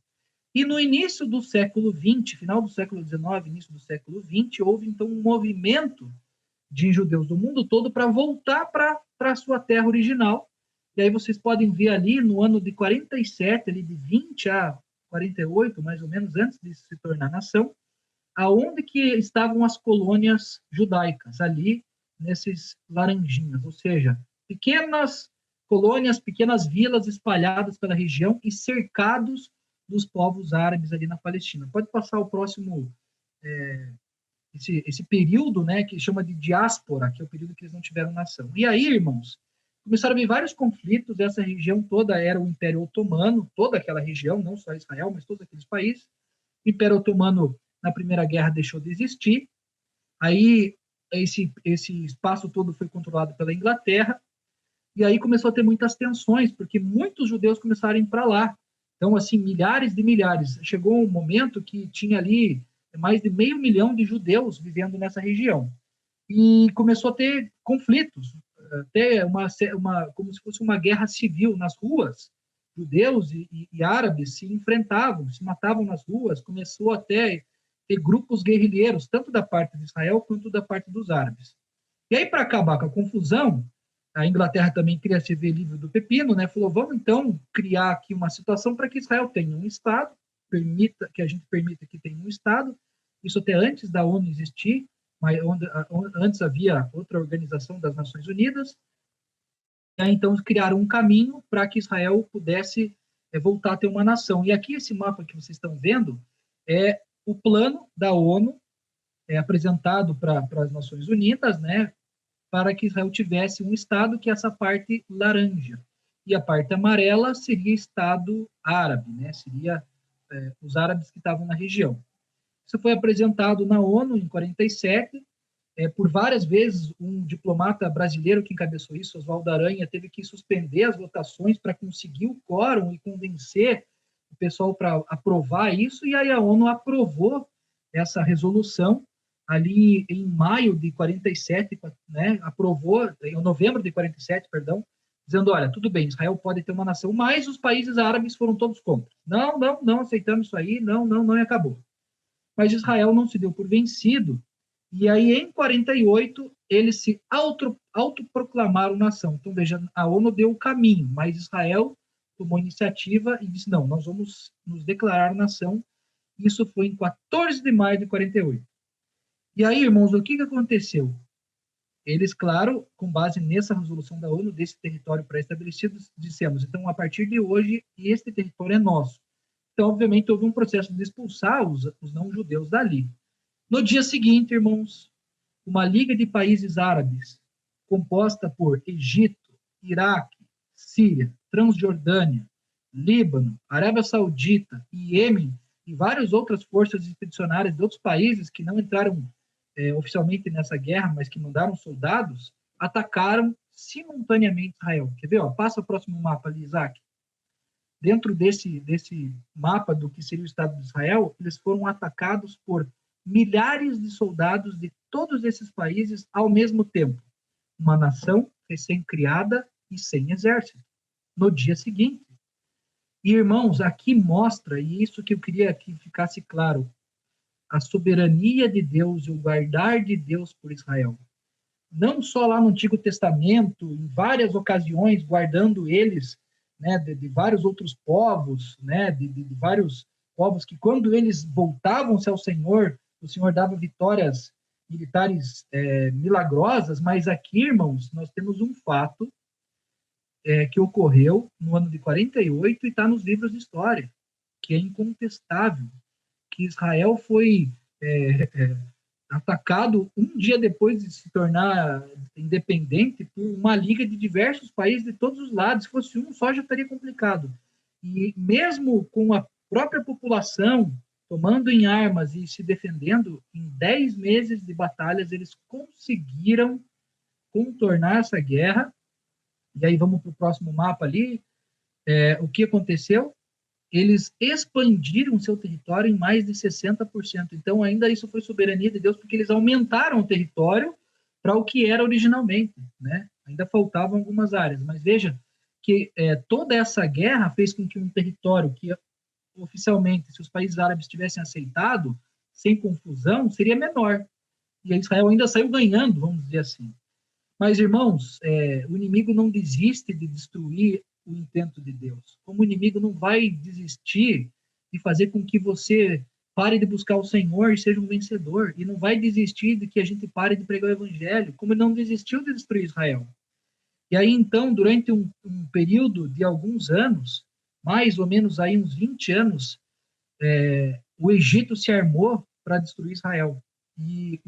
E no início do século XX, final do século XIX, início do século XX, houve então um movimento de judeus do mundo todo para voltar para a sua terra original. E aí vocês podem ver ali no ano de 47, ali de 20 a 48, mais ou menos, antes de se tornar nação, aonde que estavam as colônias judaicas, ali nesses laranjinhas, ou seja, pequenas colônias, pequenas vilas espalhadas pela região e cercados dos povos árabes ali na Palestina. Pode passar o próximo, esse período, né, que chama de diáspora, que é o período que eles não tiveram nação. E aí, irmãos, começaram a vir vários conflitos, essa região toda era o Império Otomano, toda aquela região, não só Israel, mas todos aqueles países. O Império Otomano, na Primeira Guerra, deixou de existir, aí esse espaço todo foi controlado pela Inglaterra, e aí começou a ter muitas tensões, porque muitos judeus começaram a ir para lá. Então, assim, milhares de milhares. Chegou um momento que tinha ali mais de 500 mil de judeus vivendo nessa região. E começou a ter conflitos, até como se fosse uma guerra civil nas ruas. Judeus e árabes se enfrentavam, se matavam nas ruas. Começou até ter grupos guerrilheiros, tanto da parte de Israel quanto da parte dos árabes. E aí, para acabar com a confusão, a Inglaterra também queria se ver livre do pepino, né? Falou, vamos então criar aqui uma situação para que Israel tenha um Estado, que a gente permita que tenha um Estado, isso até antes da ONU existir, mas antes havia outra organização das Nações Unidas, e aí então criaram um caminho para que Israel pudesse voltar a ter uma nação. E aqui esse mapa que vocês estão vendo é o plano da ONU, apresentado para as Nações Unidas, né? Para que Israel tivesse um Estado, que é essa parte laranja. E a parte amarela seria Estado árabe, né? Seria os árabes que estavam na região. Isso foi apresentado na ONU em 47, por várias vezes um diplomata brasileiro que encabeçou isso, Oswaldo Aranha, teve que suspender as votações para conseguir o quórum e convencer o pessoal para aprovar isso, e aí a ONU aprovou essa resolução ali em maio de 47, né, aprovou, em novembro de 47, perdão, dizendo, olha, tudo bem, Israel pode ter uma nação, mas os países árabes foram todos contra. Não, não, não aceitamos isso aí, não, não, não, e acabou. Mas Israel não se deu por vencido, e aí em 48 eles se autoproclamaram nação. Então veja, a ONU deu o caminho, mas Israel tomou iniciativa e disse, não, nós vamos nos declarar nação. Isso foi em 14 de maio de 48. E aí, irmãos, o que aconteceu? Eles, claro, com base nessa resolução da ONU, desse território pré-estabelecido, dissemos, então, a partir de hoje, este território é nosso. Então, obviamente, houve um processo de expulsar os não-judeus dali. No dia seguinte, irmãos, uma liga de países árabes, composta por Egito, Iraque, Síria, Transjordânia, Líbano, Arábia Saudita e Iêmen, e várias outras forças expedicionárias de outros países que não entraram oficialmente nessa guerra, mas que mandaram soldados, atacaram simultaneamente Israel. Quer ver? Ó, passa o próximo mapa ali, Isaac. Dentro desse mapa do que seria o Estado de Israel, eles foram atacados por milhares de soldados de todos esses países ao mesmo tempo. Uma nação recém-criada e sem exército. No dia seguinte. E, irmãos, aqui mostra, e isso que eu queria que ficasse claro, a soberania de Deus e o guardar de Deus por Israel. Não só lá no Antigo Testamento, em várias ocasiões, guardando eles, né, de vários outros povos, né, de vários povos que, quando eles voltavam-se ao Senhor, o Senhor dava vitórias militares milagrosas, mas aqui, irmãos, nós temos um fato que ocorreu no ano de 48 e está nos livros de história, que é incontestável, que Israel foi atacado um dia depois de se tornar independente por uma liga de diversos países de todos os lados. Se fosse um só, já estaria complicado. E mesmo com a própria população tomando em armas e se defendendo, em 10 meses de batalhas, eles conseguiram contornar essa guerra. E aí vamos para o próximo mapa ali. O que aconteceu? Eles expandiram seu território em mais de 60%. Então, ainda isso foi soberania de Deus, porque eles aumentaram o território para o que era originalmente, né? Ainda faltavam algumas áreas, mas veja que toda essa guerra fez com que um território que oficialmente, se os países árabes tivessem aceitado, sem confusão, seria menor. E Israel ainda saiu ganhando, vamos dizer assim. Mas, irmãos, o inimigo não desiste de destruir o intento de Deus. Como o inimigo não vai desistir de fazer com que você pare de buscar o Senhor e seja um vencedor, e não vai desistir de que a gente pare de pregar o evangelho, como ele não desistiu de destruir Israel. E aí, então, durante um período de alguns anos, mais ou menos aí uns 20 anos, o Egito se armou para destruir Israel. E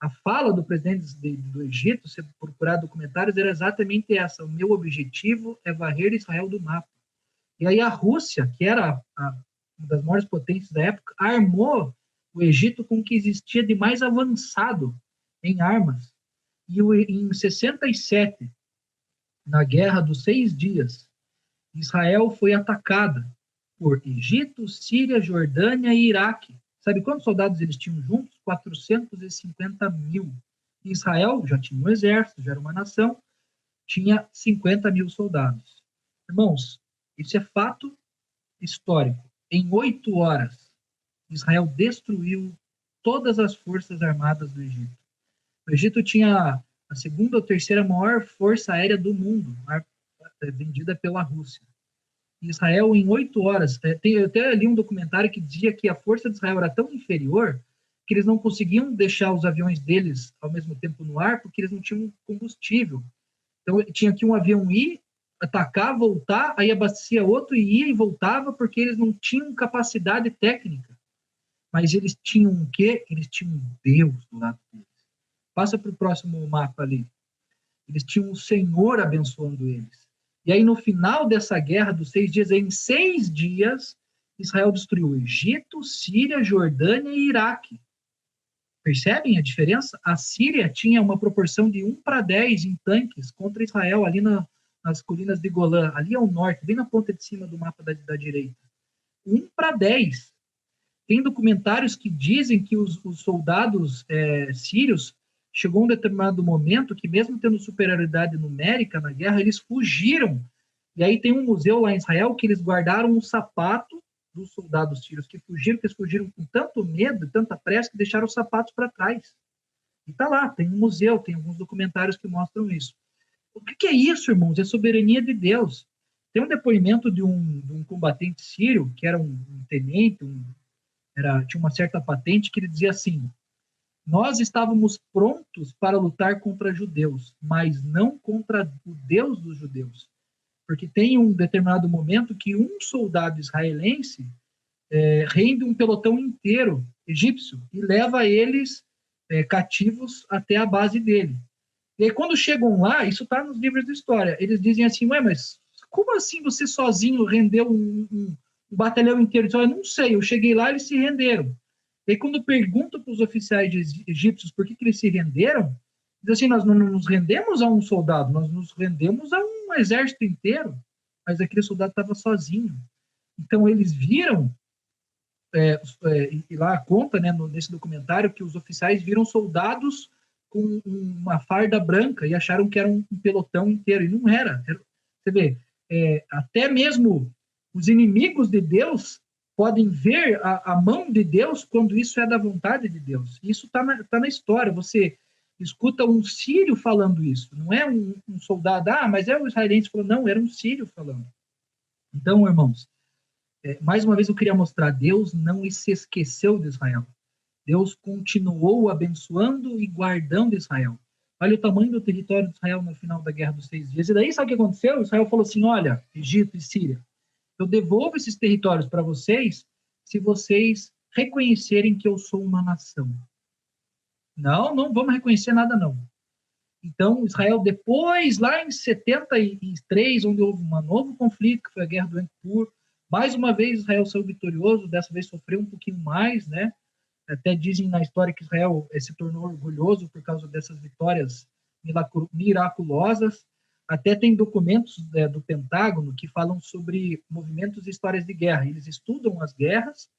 a fala do presidente do Egito, se procurar documentários, era exatamente essa: o meu objetivo é varrer Israel do mapa. E aí a Rússia, que era uma das maiores potências da época, armou o Egito com o que existia de mais avançado em armas. E em 67, na Guerra dos 6 Dias, Israel foi atacada por Egito, Síria, Jordânia e Iraque. Sabe quantos soldados eles tinham juntos? 450 mil. Israel já tinha um exército, já era uma nação, tinha 50 mil soldados. Irmãos, isso é fato histórico. Em 8 horas, Israel destruiu todas as forças armadas do Egito. O Egito tinha a segunda ou terceira maior força aérea do mundo, vendida pela Rússia. Israel, em 8 horas, eu até li um documentário que dizia que a força de Israel era tão inferior que eles não conseguiam deixar os aviões deles ao mesmo tempo no ar porque eles não tinham combustível. Então, tinha que um avião ir, atacar, voltar, aí abastecia outro e ia e voltava porque eles não tinham capacidade técnica. Mas eles tinham o quê? Eles tinham Deus do lado deles. Passa para o próximo mapa ali. Eles tinham o Senhor abençoando eles. E aí, no final dessa guerra dos 6 dias, em 6 dias, Israel destruiu o Egito, Síria, Jordânia e Iraque. Percebem a diferença? A Síria tinha uma proporção de 1:10 em tanques contra Israel, ali nas colinas de Golã, ali ao norte, bem na ponta de cima do mapa da direita. 1:10. tem documentários que dizem que os soldados sírios chegou um determinado momento que, mesmo tendo superioridade numérica na guerra, eles fugiram. E aí tem um museu lá em Israel que eles guardaram um sapato dos soldados sírios que eles fugiram com tanto medo, tanta pressa, que deixaram os sapatos para trás. E tá lá, tem um museu, tem alguns documentários que mostram isso. O que é isso, irmãos? É soberania de Deus. Tem um depoimento de um combatente sírio, que era um tenente, tinha uma certa patente, que ele dizia assim: nós estávamos prontos para lutar contra judeus, mas não contra o Deus dos judeus. Porque tem um determinado momento que um soldado israelense rende um pelotão inteiro egípcio e leva eles cativos até a base dele. E aí, quando chegam lá, isso está nos livros de história, eles dizem assim: ué, mas como assim você sozinho rendeu um batalhão inteiro? Eu não sei, eu cheguei lá e eles se renderam. E aí, quando perguntam para os oficiais egípcios por que eles se renderam, dizem assim: nós não nos rendemos a um soldado, nós nos rendemos a um exército inteiro, mas aquele soldado estava sozinho. Então, eles viram, e lá conta, né, nesse documentário, que os oficiais viram soldados com uma farda branca e acharam que era um pelotão inteiro, e não era. Você vê, até mesmo os inimigos de Deus podem ver a mão de Deus quando isso é da vontade de Deus. Isso está na história. Você escuta um sírio falando isso, não é um soldado, mas é um israelense falando, não, era um sírio falando. Então, irmãos, mais uma vez eu queria mostrar, Deus não se esqueceu de Israel. Deus continuou abençoando e guardando Israel. Olha o tamanho do território de Israel no final da Guerra dos 6 Dias. E daí, sabe o que aconteceu? Israel falou assim: olha, Egito e Síria, eu devolvo esses territórios para vocês se vocês reconhecerem que eu sou uma nação. Não vamos reconhecer nada, não. Então, Israel, depois, lá em 73, onde houve um novo conflito, que foi a Guerra do Yom Kippur, mais uma vez Israel saiu vitorioso, dessa vez sofreu um pouquinho mais, né? Até dizem na história que Israel se tornou orgulhoso por causa dessas vitórias miraculosas. Até tem documentos do Pentágono que falam sobre movimentos e histórias de guerra. Eles estudam as guerras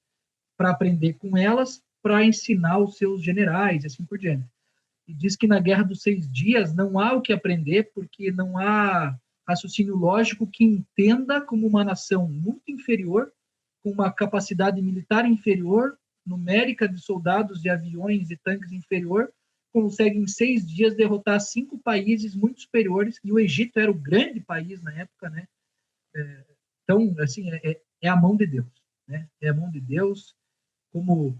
para aprender com elas, para ensinar os seus generais e assim por diante. E diz que na Guerra dos 6 Dias não há o que aprender, porque não há raciocínio lógico que entenda como uma nação muito inferior, com uma capacidade militar inferior, numérica de soldados, de aviões e tanques inferior, consegue em 6 dias derrotar 5 países muito superiores, e o Egito era o grande país na época, né? Então, assim, é a mão de Deus, né? É a mão de Deus, como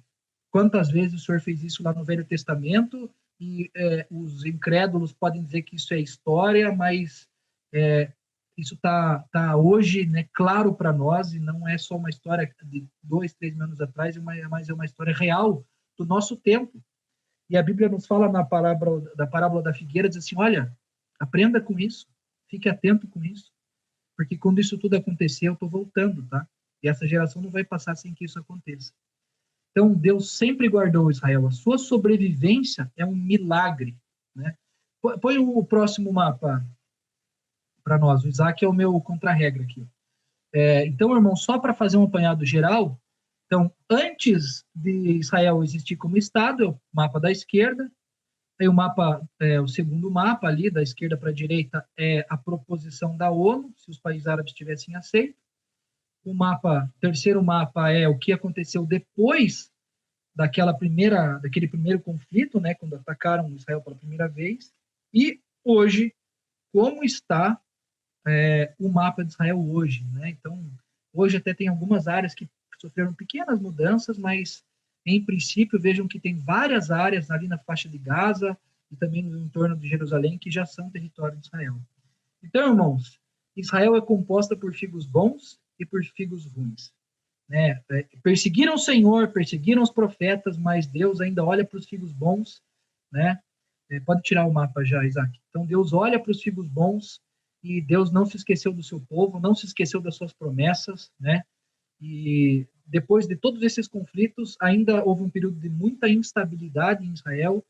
quantas vezes o Senhor fez isso lá no Velho Testamento, e os incrédulos podem dizer que isso é história, mas isso está hoje, né, claro para nós, e não é só uma história de 2, 3 mil anos atrás, mas é uma história real do nosso tempo. E a Bíblia nos fala na parábola da figueira, diz assim: olha, aprenda com isso, fique atento com isso, porque quando isso tudo acontecer, eu estou voltando, tá? E essa geração não vai passar sem que isso aconteça. Então, Deus sempre guardou Israel. A sua sobrevivência é um milagre, né? Põe o próximo mapa para nós. O Isaac é o meu contra-regra aqui. Então, irmão, só para fazer um apanhado geral, então, antes de Israel existir como Estado, é o mapa da esquerda. Aí o segundo mapa ali, da esquerda para a direita, é a proposição da ONU, se os países árabes tivessem aceito. Terceiro mapa é o que aconteceu depois daquele primeiro conflito, né, quando atacaram Israel pela primeira vez. E hoje, como está o mapa de Israel hoje, né? Então, hoje até tem algumas áreas que sofreram pequenas mudanças, mas em princípio vejam que tem várias áreas ali na faixa de Gaza e também no entorno de Jerusalém que já são território de Israel. Então, irmãos, Israel é composta por figos bons e por figos ruins, né? Perseguiram o Senhor, perseguiram os profetas, mas Deus ainda olha para os figos bons, né? Pode tirar o mapa já, Isaac. Então, Deus olha para os figos bons e Deus não se esqueceu do seu povo, não se esqueceu das suas promessas, né? E depois de todos esses conflitos, ainda houve um período de muita instabilidade em Israel,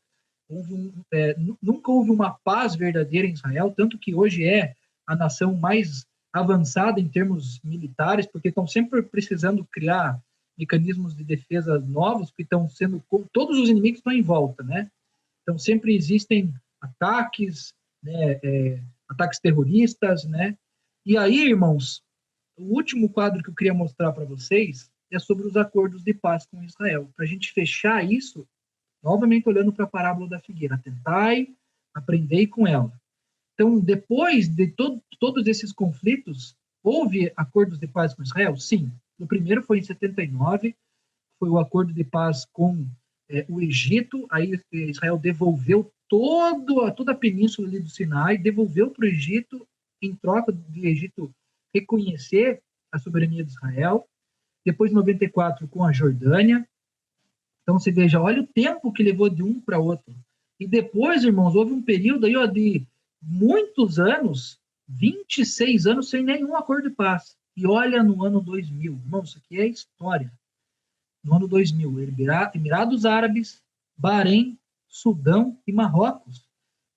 nunca houve uma paz verdadeira em Israel, tanto que hoje é a nação mais avançada em termos militares, porque estão sempre precisando criar mecanismos de defesa novos que estão sendo... Todos os inimigos estão em volta, né? Então, sempre existem ataques, né, ataques terroristas, né? E aí, irmãos, o último quadro que eu queria mostrar para vocês é sobre os acordos de paz com Israel. Para a gente fechar isso, novamente olhando para a parábola da figueira. Atentai, aprendei com ela. Então, depois de todos esses conflitos, houve acordos de paz com Israel? Sim. O primeiro foi em 79, foi o acordo de paz com o Egito. Aí Israel devolveu toda a península ali do Sinai, devolveu para o Egito, em troca de Egito reconhecer a soberania de Israel. Depois, em 94, com a Jordânia. Então, você veja, olha o tempo que levou de um para outro. E depois, irmãos, houve um período aí, ó, de muitos anos, 26 anos, sem nenhum acordo de paz. E olha no ano 2000. Irmãos, isso aqui é história. No ano 2000, Emirados Árabes, Bahrein, Sudão e Marrocos.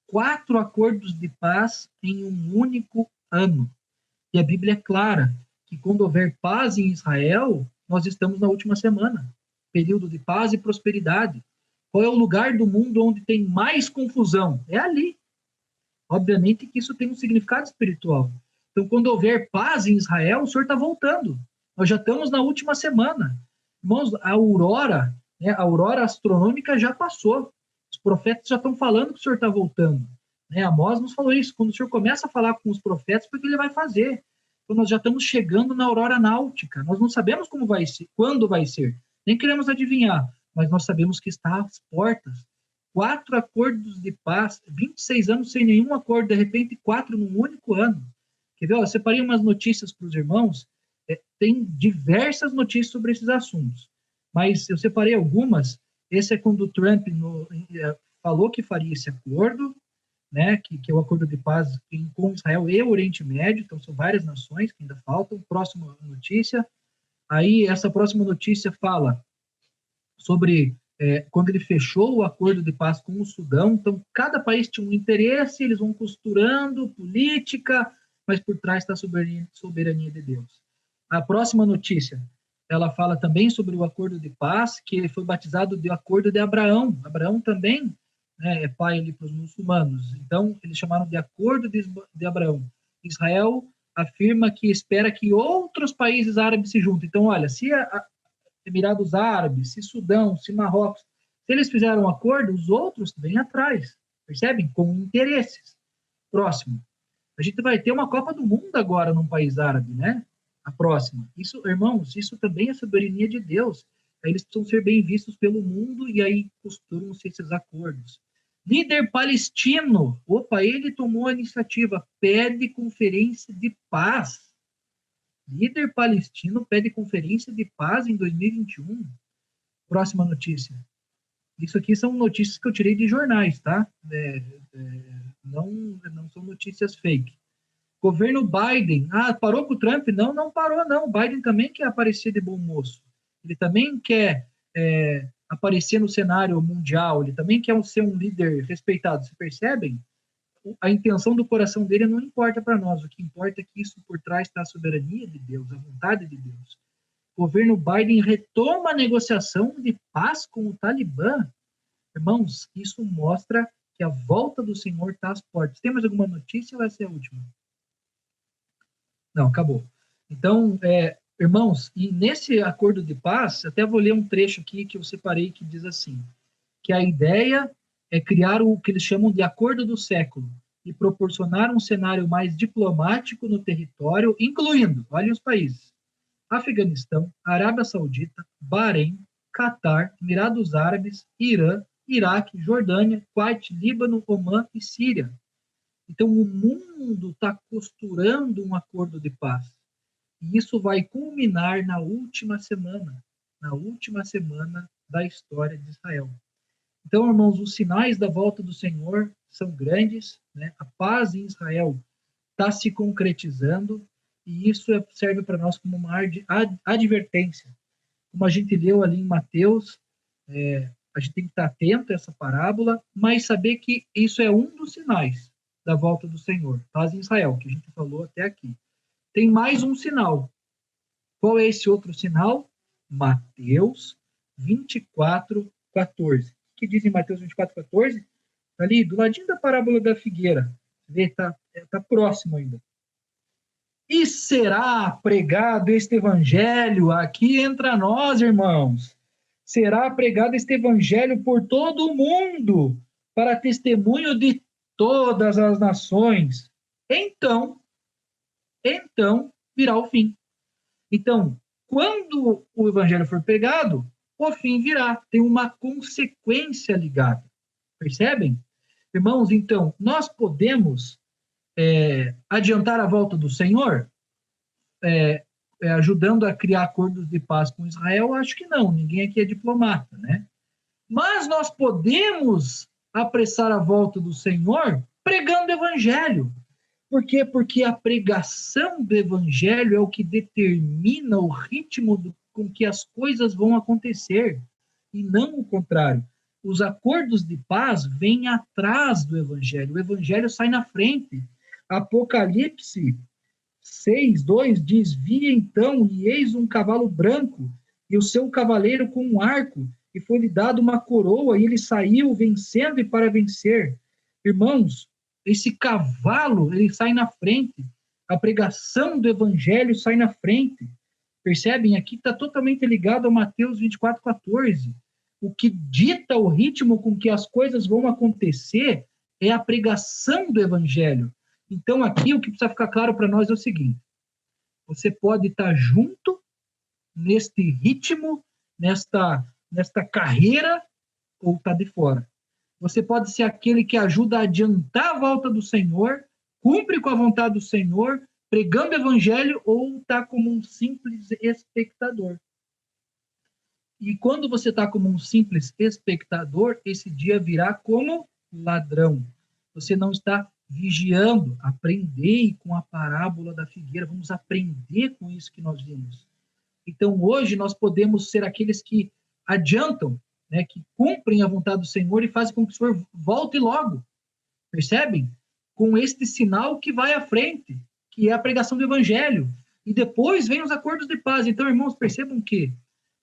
4 acordos de paz em um único ano. E a Bíblia é clara que quando houver paz em Israel, nós estamos na última semana. Período de paz e prosperidade. Qual é o lugar do mundo onde tem mais confusão? É ali. Obviamente que isso tem um significado espiritual. Então, quando houver paz em Israel, o Senhor está voltando. Nós já estamos na última semana. Irmãos, a aurora, né, a aurora astronômica já passou. Os profetas já estão falando que o Senhor está voltando. Né? Amós nos falou isso. Quando o Senhor começa a falar com os profetas, porque ele vai fazer. Então, nós já estamos chegando na aurora náutica. Nós não sabemos como vai ser, quando vai ser. Nem queremos adivinhar, mas nós sabemos que está às portas. 4 acordos de paz, 26 anos sem nenhum acordo, de repente 4 num único ano. Quer ver? Eu separei umas notícias para os irmãos, tem diversas notícias sobre esses assuntos, mas eu separei algumas. Esse é quando o Trump falou que faria esse acordo, né, que é o acordo de paz com Israel e o Oriente Médio, então são várias nações que ainda faltam. Próxima notícia. Aí, essa próxima notícia fala sobre quando ele fechou o acordo de paz com o Sudão. Então, cada país tinha um interesse, eles vão costurando política, mas por trás está a soberania de Deus. A próxima notícia, ela fala também sobre o acordo de paz, que foi batizado de Acordo de Abraão. Abraão também, né, é pai ali para os muçulmanos. Então, eles chamaram de Acordo de Abraão. Israel afirma que espera que outros países árabes se juntem. Então, olha, se Emirados Árabes, se Sudão, se Marrocos, se eles fizeram um acordo, os outros vêm atrás, percebem? Com interesses. Próximo. A gente vai ter uma Copa do Mundo agora num país árabe, né? A próxima. Isso, irmãos, isso também é soberania de Deus. Aí eles precisam ser bem vistos pelo mundo e aí costuram-se esses acordos. Líder palestino, opa, ele tomou a iniciativa, pede conferência de paz. Líder palestino pede conferência de paz em 2021. Próxima notícia. Isso aqui são notícias que eu tirei de jornais, tá? Não são notícias fake. Governo Biden. Parou com o Trump? Não, não parou, não. O Biden também quer aparecer de bom moço. Ele também quer aparecer no cenário mundial. Ele também quer ser um líder respeitado. Vocês percebem? A intenção do coração dele não importa para nós. O que importa é que isso por trás está a soberania de Deus, a vontade de Deus. O governo Biden retoma a negociação de paz com o Talibã. Irmãos, isso mostra que a volta do Senhor está às portas. Tem mais alguma notícia ou essa é a última? Não, acabou. Então, irmãos, e nesse acordo de paz, até vou ler um trecho aqui que eu separei que diz assim, que a ideia é criar o que eles chamam de acordo do século e proporcionar um cenário mais diplomático no território, incluindo, olhem os países, Afeganistão, Arábia Saudita, Bahrein, Catar, Emirados Árabes, Irã, Iraque, Jordânia, Kuwait, Líbano, Omã e Síria. Então, o mundo está costurando um acordo de paz. E isso vai culminar na última semana da história de Israel. Então, irmãos, os sinais da volta do Senhor são grandes, né? A paz em Israel está se concretizando, e isso serve para nós como uma advertência. Como a gente leu ali em Mateus, a gente tem que estar atento a essa parábola, mas saber que isso é um dos sinais da volta do Senhor. Paz em Israel, que a gente falou até aqui. Tem mais um sinal. Qual é esse outro sinal? Mateus 24, 14. O que diz em Mateus 24, 14? Está ali, do ladinho da parábola da figueira. Vê, tá próximo ainda. E será pregado este evangelho aqui entre nós, irmãos. Será pregado este evangelho por todo o mundo, para testemunho de todas as nações. Então virá o fim. Então, quando o evangelho for pregado, o fim virá. Tem uma consequência ligada. Percebem? Irmãos, então, nós podemos adiantar a volta do Senhor, ajudando a criar acordos de paz com Israel? Acho que não, ninguém aqui é diplomata, né? Mas nós podemos apressar a volta do Senhor pregando o evangelho. Por quê? Porque a pregação do evangelho é o que determina o ritmo com que as coisas vão acontecer, e não o contrário. Os acordos de paz vêm atrás do evangelho, o evangelho sai na frente. Apocalipse 6:2 diz: Vi então, e eis um cavalo branco, e o seu cavaleiro com um arco, e foi-lhe dado uma coroa, e ele saiu vencendo e para vencer. Irmãos, esse cavalo, ele sai na frente. A pregação do evangelho sai na frente. Percebem? Aqui está totalmente ligado a Mateus 24, 14. O que dita o ritmo com que as coisas vão acontecer é a pregação do evangelho. Então, aqui, o que precisa ficar claro para nós é o seguinte: você pode estar junto neste ritmo, nesta carreira, ou estar de fora. Você pode ser aquele que ajuda a adiantar a volta do Senhor, cumpre com a vontade do Senhor, pregando o evangelho, ou está como um simples espectador. E quando você está como um simples espectador, esse dia virá como ladrão. Você não está vigiando. Aprendei com a parábola da figueira. Vamos aprender com isso que nós vimos. Então, hoje, nós podemos ser aqueles que adiantam, né, que cumprem a vontade do Senhor e fazem com que o Senhor volte logo. Percebem? Com este sinal que vai à frente, que é a pregação do Evangelho. E depois vem os acordos de paz. Então, irmãos, percebam que,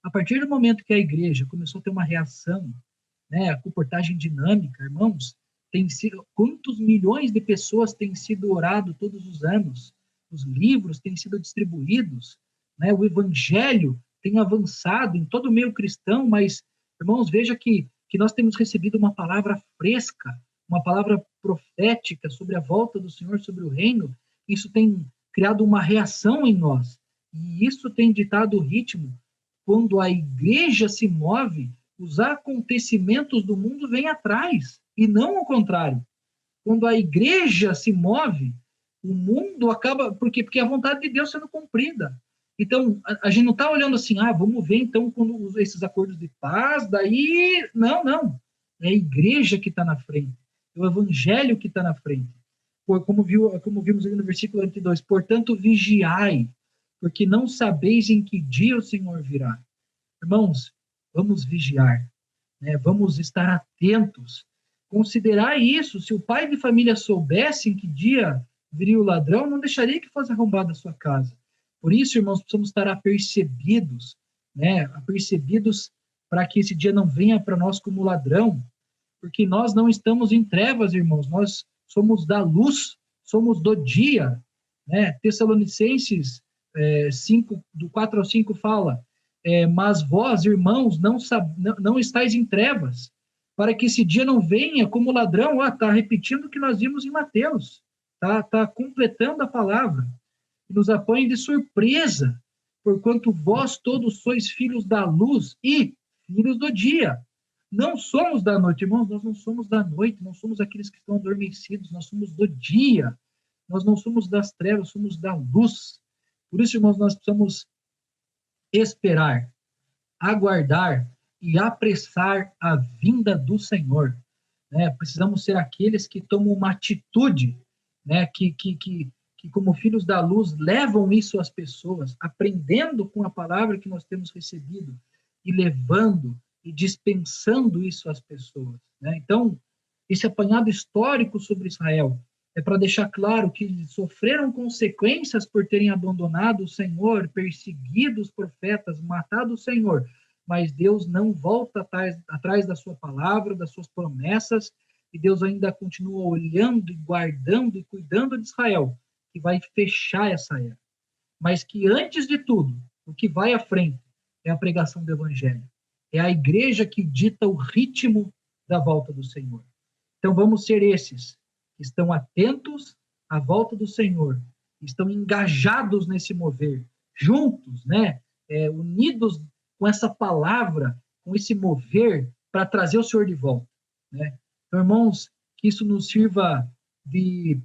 a partir do momento que a igreja começou a ter uma reação, né, a comportagem dinâmica, irmãos, tem sido, quantos milhões de pessoas têm sido orado todos os anos? Os livros têm sido distribuídos, né, o Evangelho tem avançado em todo o meio cristão, mas, irmãos, veja que nós temos recebido uma palavra fresca, uma palavra profética sobre a volta do Senhor, sobre o reino. Isso tem criado uma reação em nós, e isso tem ditado o ritmo. Quando a igreja se move, os acontecimentos do mundo vêm atrás, e não ao contrário. Quando a igreja se move, o mundo acaba, porque a vontade de Deus sendo cumprida. Então, a gente não está olhando assim, vamos ver então quando esses acordos de paz, daí... Não. É a igreja que está na frente, é o evangelho que está na frente. Como vimos ali no versículo 22, portanto, vigiai, porque não sabeis em que dia o Senhor virá. Irmãos, vamos vigiar, né? Vamos estar atentos. Considerar isso, se o pai de família soubesse em que dia viria o ladrão, não deixaria que fosse arrombada a sua casa. Por isso, irmãos, precisamos estar apercebidos, né? Apercebidos para que esse dia não venha para nós como ladrão, porque nós não estamos em trevas, irmãos, nós somos da luz, somos do dia, né? Tessalonicenses 5, do 4 ao 5 fala, mas vós, irmãos, não estáis em trevas, para que esse dia não venha como ladrão. Está repetindo o que nós vimos em Mateus, está completando a palavra, nos apanhe de surpresa, porquanto vós todos sois filhos da luz e filhos do dia. Não somos da noite, irmãos, nós não somos da noite, não somos aqueles que estão adormecidos, nós somos do dia, nós não somos das trevas, somos da luz. Por isso, irmãos, nós precisamos esperar, aguardar e apressar a vinda do Senhor, né? Precisamos ser aqueles que tomam uma atitude, né? Que como filhos da luz levam isso às pessoas, aprendendo com a palavra que nós temos recebido e levando e dispensando isso às pessoas, né? Então, esse apanhado histórico sobre Israel é para deixar claro que sofreram consequências por terem abandonado o Senhor, perseguido os profetas, matado o Senhor. Mas Deus não volta atrás da sua palavra, das suas promessas, e Deus ainda continua olhando e guardando e cuidando de Israel, que vai fechar essa era. Mas que, antes de tudo, o que vai à frente é a pregação do Evangelho. É a igreja que dita o ritmo da volta do Senhor. Então, vamos ser esses que estão atentos à volta do Senhor, estão engajados nesse mover, juntos, né? Unidos com essa palavra, com esse mover, para trazer o Senhor de volta, né? Então, irmãos, que isso nos sirva de,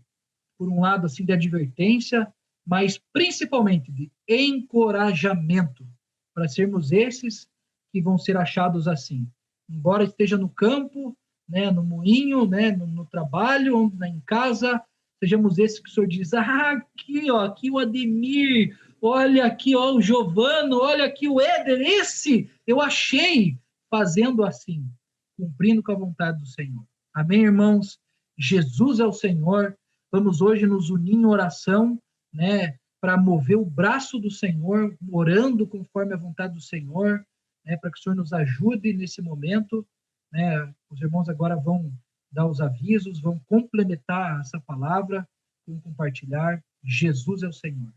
por um lado, assim, de advertência, mas principalmente de encorajamento, para sermos esses que vão ser achados assim. Embora esteja no campo, né, no moinho, né, no trabalho, em casa, sejamos esses que o Senhor diz, aqui, ó, aqui o Ademir, olha aqui, ó, o Giovano, olha aqui o Éder, esse eu achei fazendo assim, cumprindo com a vontade do Senhor. Amém, irmãos? Jesus é o Senhor. Vamos hoje nos unir em oração, né, para mover o braço do Senhor, orando conforme a vontade do Senhor, né, para que o Senhor nos ajude nesse momento, né? Os irmãos agora vão dar os avisos, vão complementar essa palavra, vão compartilhar. Jesus é o Senhor.